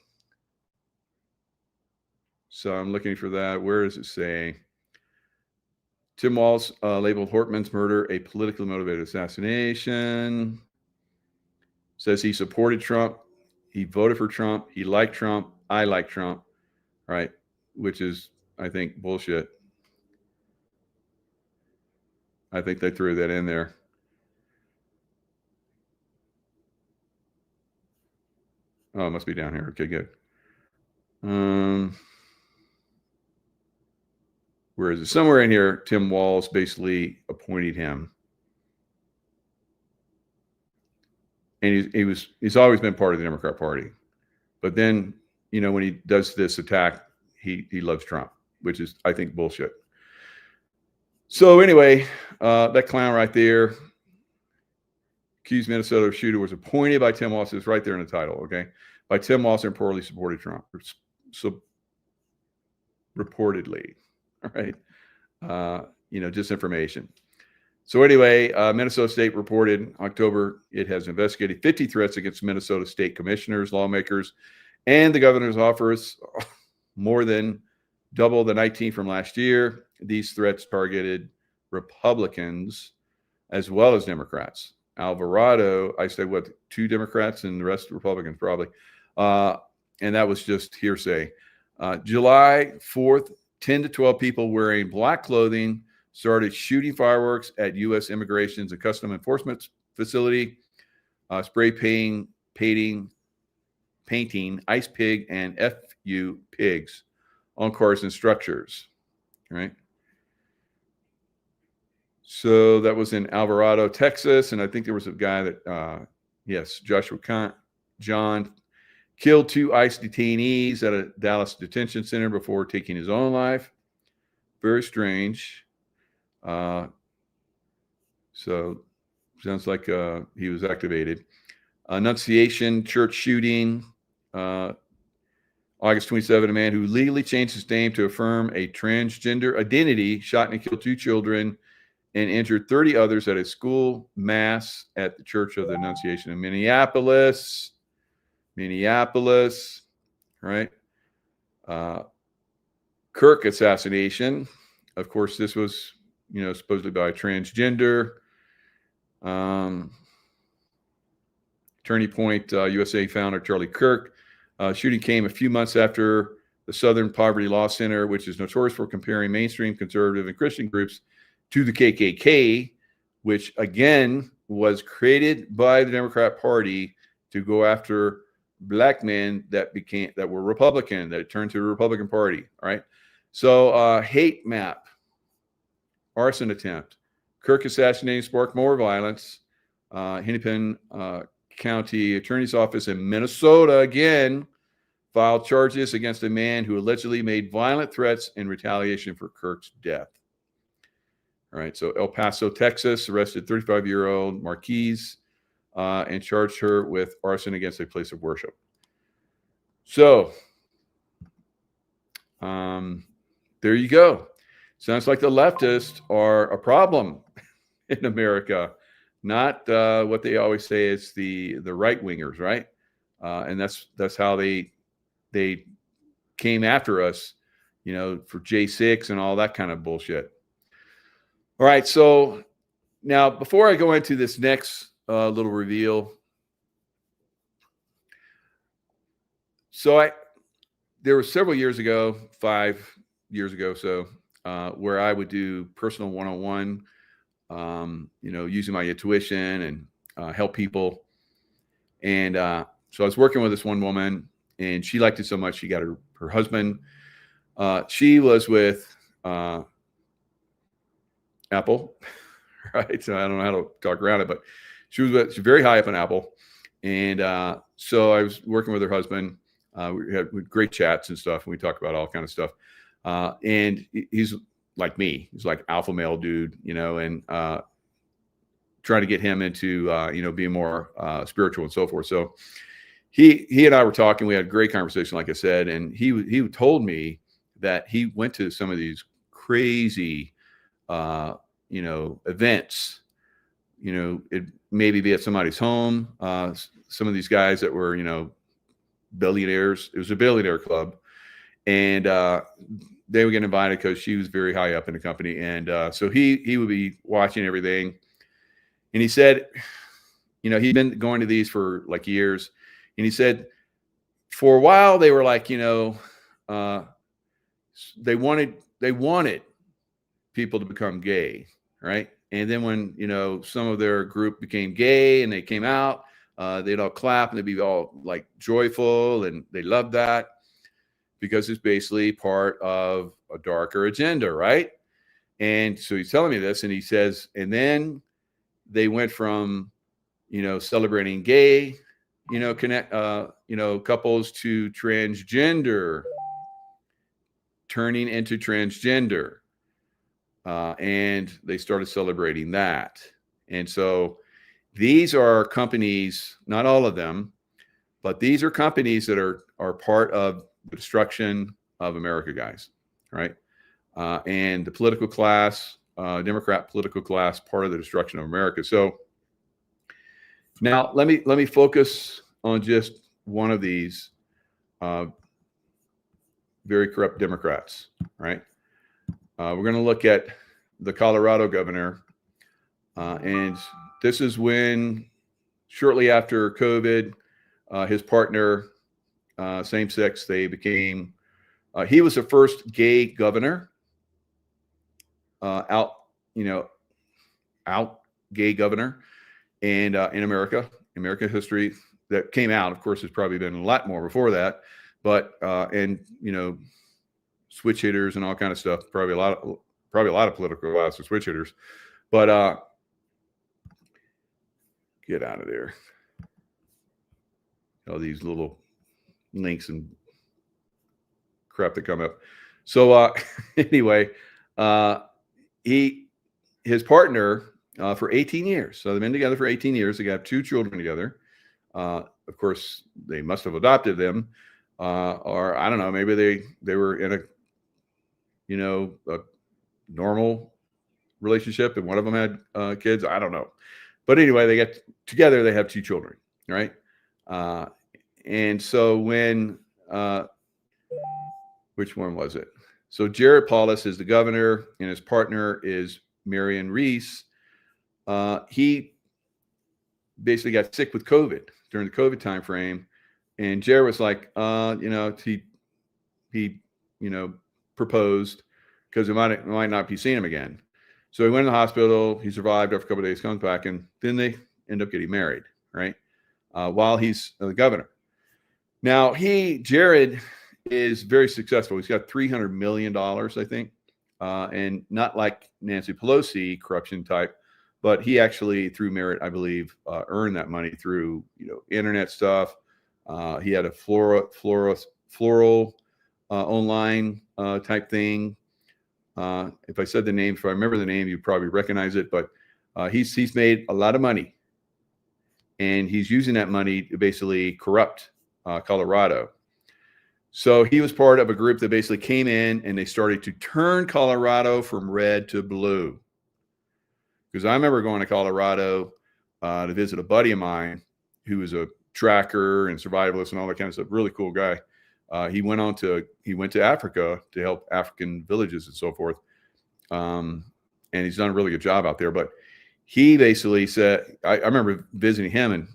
So I'm looking for that. Where does it say? Tim Walz labeled Hortman's murder a politically motivated assassination. Says he supported Trump. He voted for Trump. He liked Trump. I like Trump. Right? Which is, I think, bullshit. I think they threw that in there. Oh, it must be down here. Okay, good. Where is it? Somewhere in here, Tim Walz basically appointed him. And he's always been part of the Democrat Party. But then, when he does this attack, he loves Trump, which is, I think, bullshit. So anyway, that clown right there, accused Minnesota shooter, was appointed by Tim Walz. It's right there in the title, okay? By Tim Walz and reportedly supported Trump. So reportedly. All right. Disinformation. So anyway, Minnesota State reported October it has investigated 50 threats against Minnesota State commissioners, lawmakers, and the governor's office, more than double the 19 from last year. These threats targeted Republicans as well as Democrats. Alvarado, I say what, 2 Democrats and the rest Republicans probably. And that was just hearsay. July 4th, 10 to 12 people wearing black clothing started shooting fireworks at U.S. Immigration's and Custom Enforcement Facility, spray painting ice pig and FU pigs on cars and structures, right? So that was in Alvarado, Texas. And I think there was a guy that, Joshua John killed 2 ICE detainees at a Dallas detention center before taking his own life. Very strange. So sounds like he was activated. Annunciation church shooting. August 27, a man who legally changed his name to affirm a transgender identity shot and killed 2 children and injured 30 others at a school mass at the Church of the Annunciation in Minneapolis. Right? Kirk assassination. Of course, this was, supposedly by a transgender. Turning Point USA founder Charlie Kirk. Shooting came a few months after the Southern Poverty Law Center, which is notorious for comparing mainstream conservative and Christian groups to the KKK, which again was created by the Democrat Party to go after black men that were Republican, that turned to the Republican Party. All right. So hate map, arson attempt, Kirk assassination sparked more violence. Hennepin County Attorney's Office in Minnesota again filed charges against a man who allegedly made violent threats in retaliation for Kirk's death. All right, so El Paso, Texas, arrested 35-year-old Marquise and charged her with arson against a place of worship. So, there you go. Sounds like the leftists are a problem in America, not what they always say is the right wingers, right? And that's how they came after us, for J6 and all that kind of bullshit. All right, so now before I go into this next little reveal, so there was several years ago, 5 years ago, so where I would do personal one-on-one, using my intuition and help people. And so I was working with this one woman, and she liked it so much she got her husband. She was with Apple, right? So I don't know how to talk around it, but she's very high up in Apple. And so I was working with her husband. We had great chats and stuff, and we talked about all kind of stuff. And he's like me. He's like alpha male dude, and trying to get him into, being more spiritual and so forth. So he and I were talking. We had a great conversation, like I said, and he told me that he went to some of these crazy events, it maybe be at somebody's home. Some of these guys that were, billionaires, it was a billionaire club, and they would get invited because she was very high up in the company. And so he would be watching everything. And he said, he'd been going to these for like years. And he said, for a while, they were like, they wanted people to become gay, right? And then when, some of their group became gay and they came out, they'd all clap and they'd be all like joyful, and they loved that because it's basically part of a darker agenda, right? And so he's telling me this, and he says, and then they went from, celebrating gay, couples to transgender, turning into transgender. And they started celebrating that. And so these are companies, not all of them, but these are companies that are part of the destruction of America, guys, right? and the political class, Democrat political class, part of the destruction of America. So now let me focus on just one of these very corrupt Democrats, right? We're going to look at the Colorado governor, and this is when, shortly after COVID, his partner, same sex, they became. He was the first gay governor, out gay governor, and in American history that came out. Of course, there's probably been a lot more before that, but and switch hitters and all kind of stuff. Probably a lot of political class with switch hitters, but get out of there. All these little links and crap that come up. So anyway, his partner for 18 years. So they've been together for 18 years. They got 2 children together. Of course, they must have adopted them, or I don't know. Maybe they were in a normal relationship, and one of them had kids. I don't know, but anyway, they get together. They have 2 children, right? And so when which one was it? So Jared Polis is the governor, and his partner is Marion Reese. He basically got sick with COVID during the COVID time frame, and Jared was like, he proposed because it might not be seeing him again. So he went to the hospital. He survived after a couple of days, comes back, and then they end up getting married, right? While he's the governor. Now Jared is very successful. He's got $300 million, I think, and not like Nancy Pelosi corruption type, but he actually, through merit, I believe, earned that money through internet stuff. He had a floral online type thing. If I said the name, if I remember the name, you probably recognize it. But he's made a lot of money, and he's using that money to basically corrupt Colorado. So he was part of a group that basically came in and they started to turn Colorado from red to blue. Because I remember going to Colorado to visit a buddy of mine who was a tracker and survivalist and all that kind of stuff. Really cool guy. He went to Africa to help African villages and so forth. And he's done a really good job out there. But he basically said, I remember visiting him, and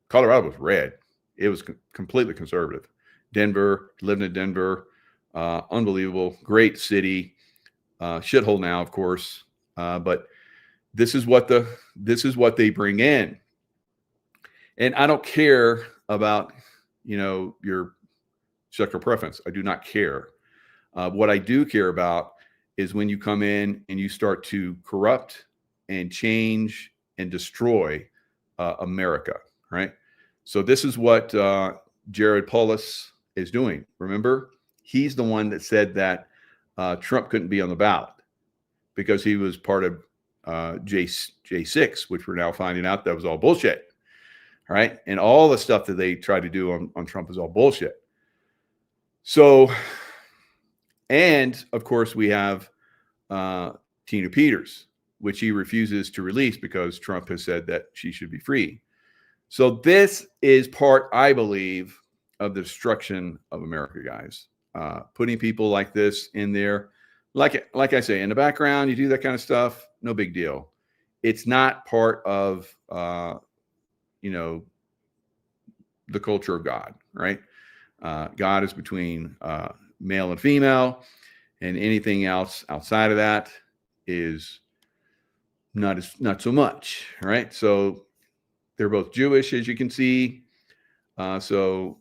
Colorado was red. It was completely conservative. Denver, lived in Denver, unbelievable, great city, shithole now, of course. But this is what they bring in. And I don't care about, your sexual preference. I do not care. What I do care about is when you come in and you start to corrupt and change and destroy America, right? So this is what Jared Polis is doing. Remember, he's the one that said that Trump couldn't be on the ballot because he was part of J6, which we're now finding out that was all bullshit. Right. And all the stuff that they tried to do on Trump is all bullshit. So, and of course, we have Tina Peters, which he refuses to release because Trump has said that she should be free. So this is part, I believe, of the destruction of America, guys. Putting people like this in there, like I say, in the background, you do that kind of stuff, no big deal. It's not part of the culture of God, right? God is between male and female, and anything else outside of that is not so much, right? So they're both Jewish, as you can see. So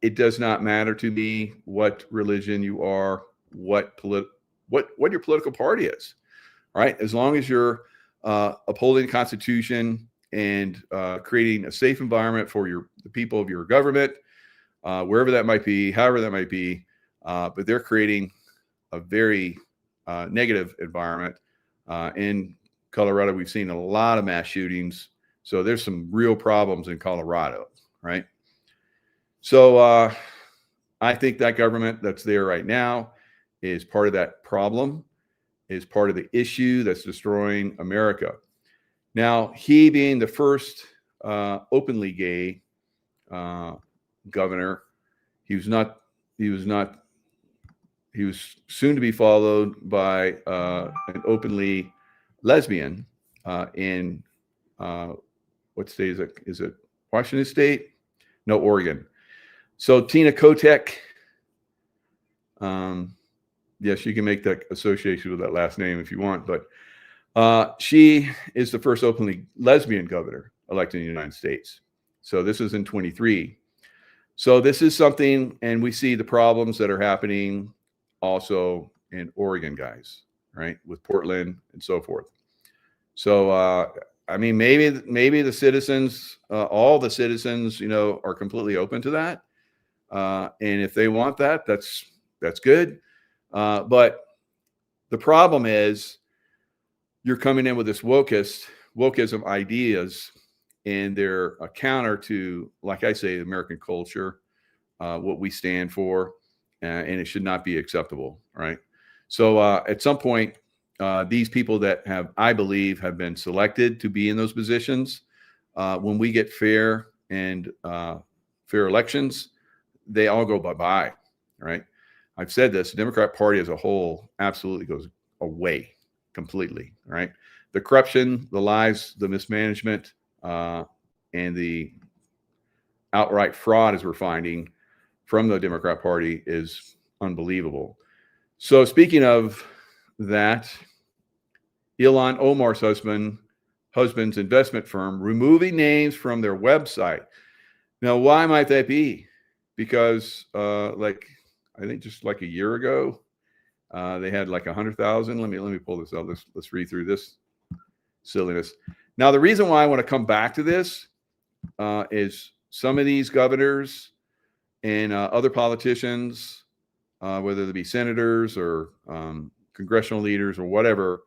it does not matter to me what religion you are, what your political party is, right? As long as you're upholding the Constitution and creating a safe environment for the people of your government, wherever that might be, however that might be. But they're creating a very negative environment. In Colorado, we've seen a lot of mass shootings. So there's some real problems in Colorado, right? So I think that government that's there right now is part of that problem, is part of the issue that's destroying America. Now, he being the first openly gay governor, he was soon to be followed by an openly lesbian in what state is it? Is it Washington State? No, Oregon. So Tina Kotek, yes, you can make that association with that last name if you want, but she is the first openly lesbian governor elected in the United States. So this is in 23. So this is something, and we see the problems that are happening also in Oregon, guys, right, with Portland and so forth. So I mean, maybe the citizens, all the citizens, are completely open to that, and if they want that, that's good. But the problem is, you're coming in with this wokeism ideas, and they're a counter to, like I say, American culture, what we stand for, and it should not be acceptable, right? So at some point, these people that I believe, have been selected to be in those positions, when we get fair elections, they all go bye-bye, right? I've said this, the Democrat Party as a whole absolutely goes away completely, right? The corruption, the lies, the mismanagement, and the outright fraud, as we're finding from the Democrat Party, is unbelievable. So speaking of that, Ilhan Omar's husband's investment firm removing names from their website. Now, why might that be? Because I think just like a year ago, they had like 100,000. Let me pull this up. Let's read through this silliness. Now, the reason why I want to come back to this is some of these governors and other politicians, whether they be senators or congressional leaders or whatever,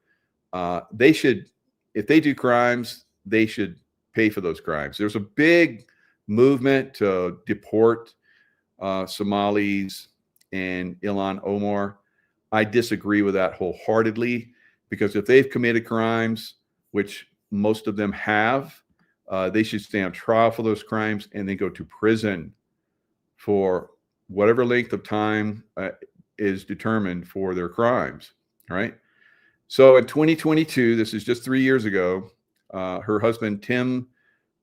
they should, if they do crimes, they should pay for those crimes. There's a big movement to deport Somalis and Ilhan Omar. I disagree with that wholeheartedly, because if they've committed crimes, which most of them have, they should stand trial for those crimes and then go to prison for whatever length of time is determined for their crimes, right? So in 2022, this is just 3 years ago, her husband, Tim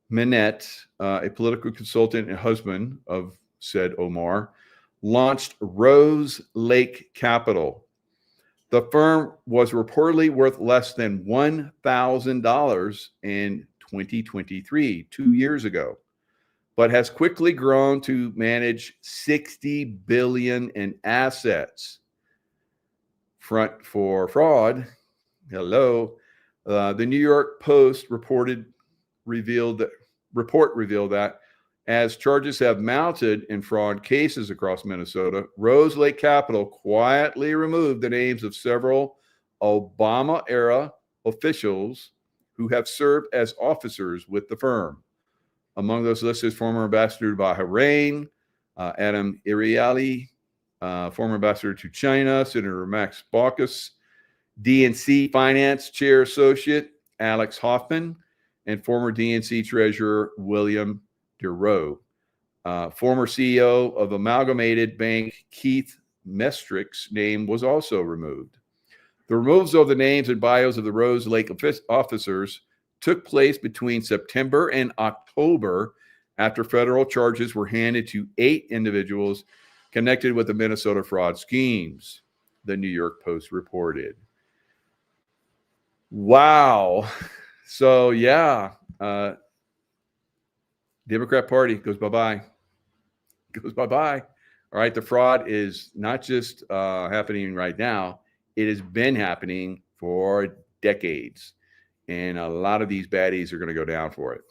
Minette, a political consultant and husband of said Omar, launched Rose Lake Capital. The firm was reportedly worth less than $1,000 in 2023, 2 years ago, but has quickly grown to manage $60 billion in assets. Front for fraud. Hello. The New York Post report revealed that as charges have mounted in fraud cases across Minnesota, Rose Lake Capital quietly removed the names of several Obama-era officials who have served as officers with the firm. Among those listed, former ambassador to Bahrain, Adam Iriali, former ambassador to China, Senator Max Baucus, DNC Finance Chair Associate Alex Hoffman, and former DNC Treasurer William DeRoe. Former CEO of Amalgamated Bank Keith Mestrick's name was also removed. The removals of the names and bios of the Rose Lake officers took place between September and October after federal charges were handed to 8 individuals connected with the Minnesota fraud schemes, the New York Post reported. Wow. So, yeah, Democrat Party goes bye-bye. Goes bye-bye. All right, the fraud is not just happening right now. It has been happening for decades. And a lot of these baddies are going to go down for it.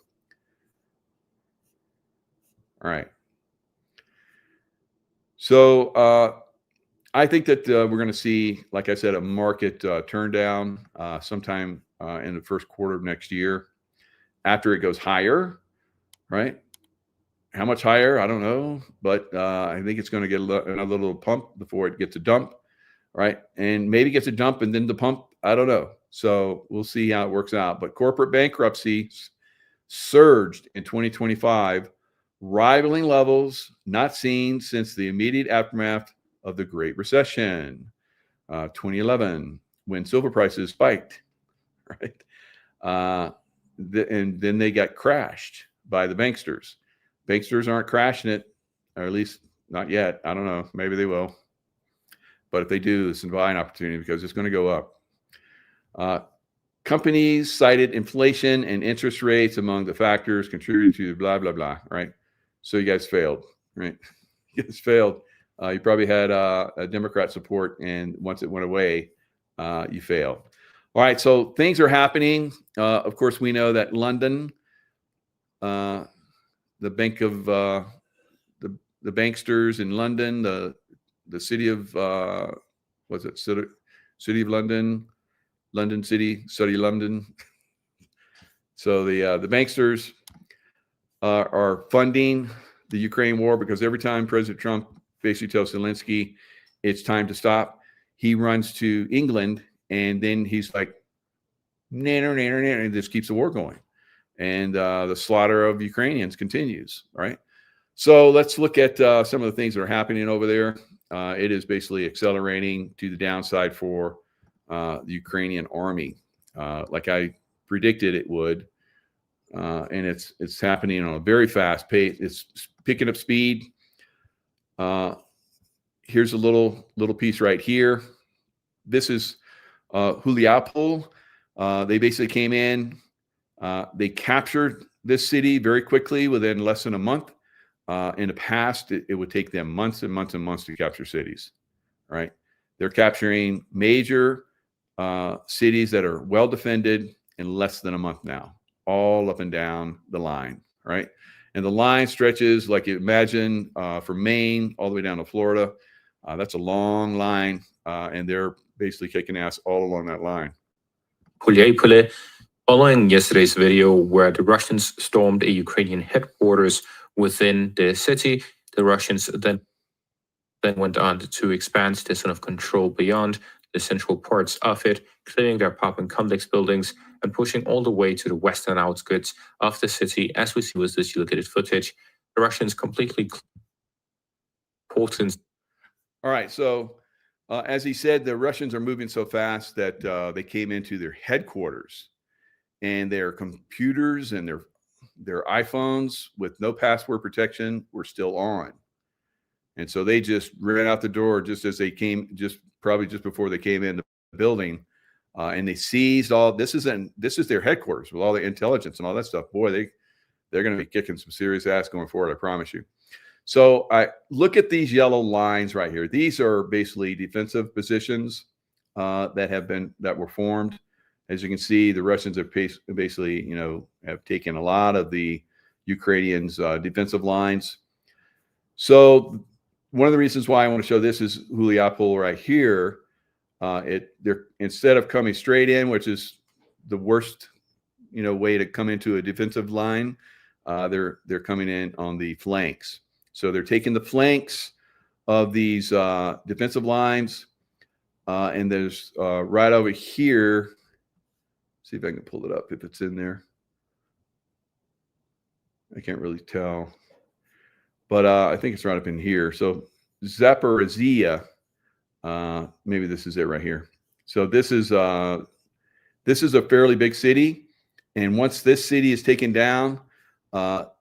All right. So I think that we're going to see, like I said, a market turn down sometime in the first quarter of next year after it goes higher, right? How much higher? I don't know. But I think it's going to get another little pump before it gets a dump. right? And maybe gets a jump and then the pump, I don't know. So we'll see how it works out. But corporate bankruptcies surged in 2025, rivaling levels not seen since the immediate aftermath of the Great Recession, 2011, when silver prices spiked, right? And then they got crashed by the banksters. Banksters aren't crashing it, or at least not yet. I don't know. Maybe they will. But if they do, it's a buying opportunity because it's going to go up. Companies cited inflation and interest rates among the factors contributing to blah, blah, blah, right? So you guys failed, right? You guys failed. You probably had a Democrat support, and once it went away, you failed. All right, so things are happening. Of course, we know that London, the bank of the banksters in London, the city of what's it? City of London, London City, London. So the banksters are funding the Ukraine war because every time President Trump basically tells Zelensky it's time to stop, he runs to England and then he's like, and just keeps the war going. And the slaughter of Ukrainians continues, right? So let's look at some of the things that are happening over there. It is basically accelerating to the downside for the Ukrainian army, like I predicted it would. And it's happening on a very fast pace. It's picking up speed. Here's a little piece right here. This is Juliapol. They basically came in. They captured this city very quickly within less than a month. In the past, it would take them months and months and months to capture cities, right? They're capturing major cities that are well defended in less than a month now, all up and down the line, right? And the line stretches, like you imagine, from Maine all the way down to Florida. That's a long line, and they're basically kicking ass all along that line. Following yesterday's video where the Russians stormed a Ukrainian headquarters within the city, the Russians then went on to expand the zone of control beyond the central parts of it, clearing their pop and complex buildings and pushing all the way to the western outskirts of the city. As we see with this located footage, the Russians completely important. All right, so as he said, the Russians are moving so fast that they came into their headquarters, and their computers and their iPhones with no password protection were still on. And so they just ran out the door just as they came, probably just before they came in the building, and they seized all. This is their headquarters with all the intelligence and all that stuff. Boy, they're going to be kicking some serious ass going forward, I promise you. So I look at these yellow lines right here. These are basically defensive positions that were formed. As you can see, the Russians have basically, have taken a lot of the Ukrainians' defensive lines. So one of the reasons why I want to show this is Juliapol right here. They're instead of coming straight in, which is the worst, way to come into a defensive line, they're coming in on the flanks. So they're taking the flanks of these defensive lines, and there's right over here. See if I can pull it up if it's in there. I can't really tell, but I think it's right up in here. So Zaporizhia, maybe this is it right here. So this is a fairly big city, and once this city is taken down,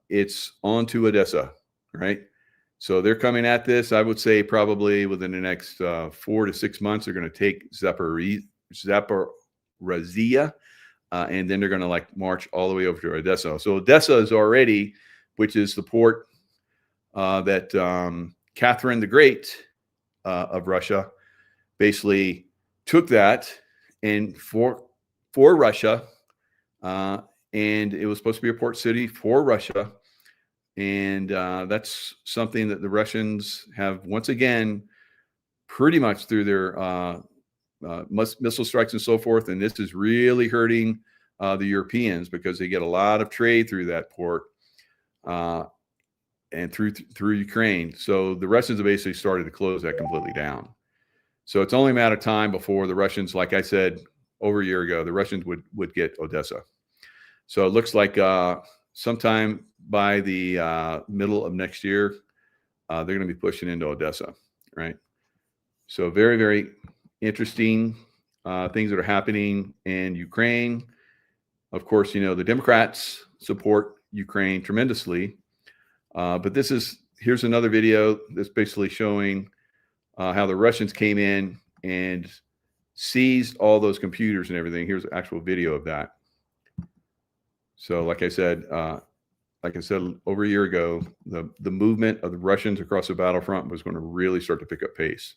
it's on to Odessa, right? So they're coming at this. I would say probably within the next 4 to 6 months, they're going to take Zaporizhia. And then they're going to march all the way over to Odessa. So Odessa is already, which is the port that Catherine the Great of Russia basically took that and for Russia, and it was supposed to be a port city for Russia. And that's something that the Russians have once again, pretty much through their missile strikes and so forth, and this is really hurting the Europeans because they get a lot of trade through that port and through Ukraine. So the Russians have basically started to close that completely down. So it's only a matter of time before the Russians, like I said over a year ago, the Russians would get Odessa. So it looks like sometime by the middle of next year, they're going to be pushing into Odessa, right? So very, very interesting things that are happening in Ukraine. Of course, you know, the Democrats support Ukraine tremendously. But here's another video that's basically showing how the Russians came in and seized all those computers and everything. Here's an actual video of that. So like I said over a year ago, the movement of the Russians across the battlefront was going to really start to pick up pace.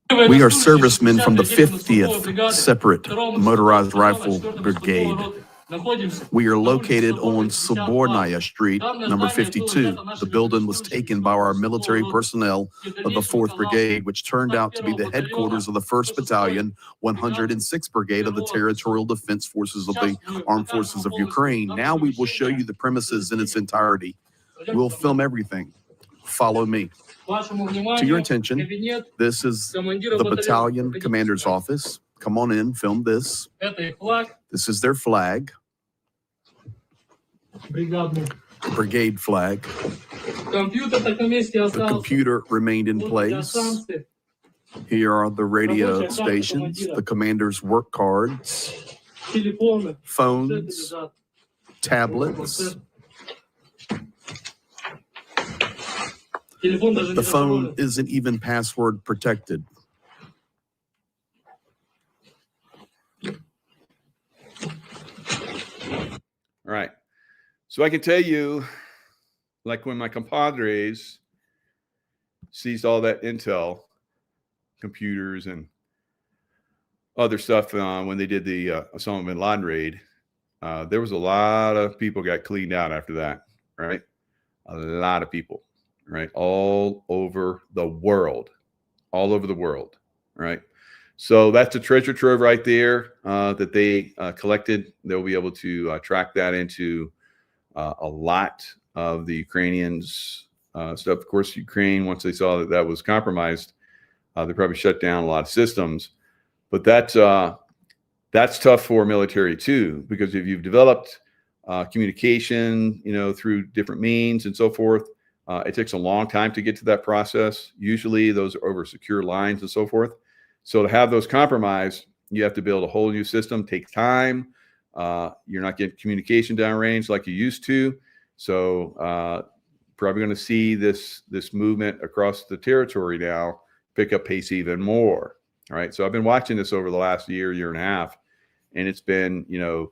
We are servicemen from the 50th Separate Motorized Rifle Brigade. We are located on Sobornaya Street, number 52. The building was taken by our military personnel of the 4th Brigade, which turned out to be the headquarters of the 1st Battalion, 106th Brigade of the Territorial Defense Forces of the Armed Forces of Ukraine. Now we will show you the premises in its entirety. We'll film everything. Follow me. To your attention, this is the battalion commander's office. Come on in, film this. This is their flag. Brigade flag. The computer remained in place. Here are the radio stations, the commander's work cards, phones, tablets. The phone isn't even password protected. All right. So I can tell you, like when my compadres seized all that intel, computers and other stuff when they did the Osama bin Laden raid, there was a lot of people got cleaned out after that, right? A lot of people, right? All over the world, right? So that's a treasure trove right there that they collected. They'll be able to track that into a lot of the Ukrainians' stuff. Of course, Ukraine, once they saw that that was compromised, they probably shut down a lot of systems. But that's tough for military too, because if you've developed communication, you know, through different means and so forth, it takes a long time to get to that process. Usually those are over secure lines and so forth. So to have those compromised, you have to build a whole new system, take time. You're not getting communication downrange like you used to. So probably going to see this movement across the territory now pick up pace even more. All right. So I've been watching this over the last year and a half, and it's been, a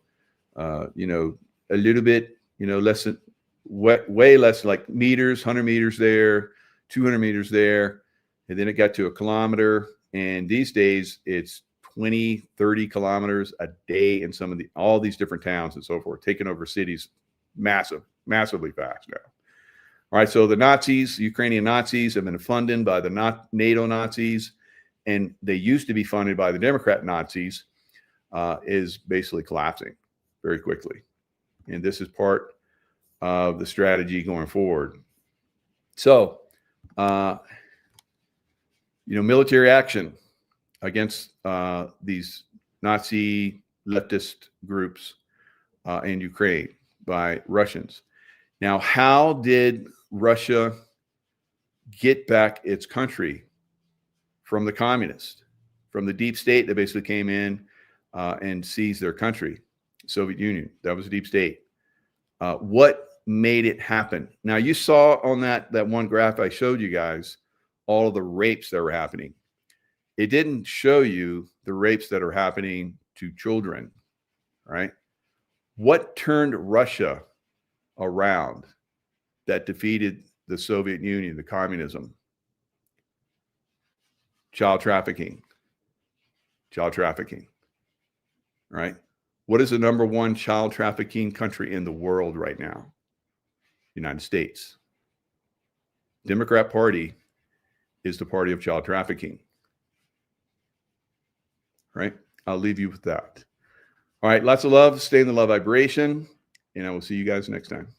little bit, less than way less, like meters, 100 meters there, 200 meters there. And then it got to a kilometer. And these days it's 20, 30 kilometers a day in all these different towns and so forth, taking over cities massively fast now. All right. So the Nazis, Ukrainian Nazis, have been funded by the NATO Nazis, and they used to be funded by the Democrat Nazis, is basically collapsing very quickly. And this is part of the strategy going forward. So, military action against these Nazi leftist groups in Ukraine by Russians. Now, how did Russia get back its country from the communists, from the deep state that basically came in and seized their country? Soviet Union, that was a deep state. What made it happen? Now, you saw on that one graph I showed you guys all of the rapes that were happening. It didn't show you the rapes that are happening to children, right? What turned Russia around that defeated the Soviet Union, the communism? Child trafficking, right? What is the number one child trafficking country in the world right now? United States. Democrat Party is the party of child trafficking, right? I'll leave you with that. All right. Lots of love. Stay in the love vibration, and I will see you guys next time.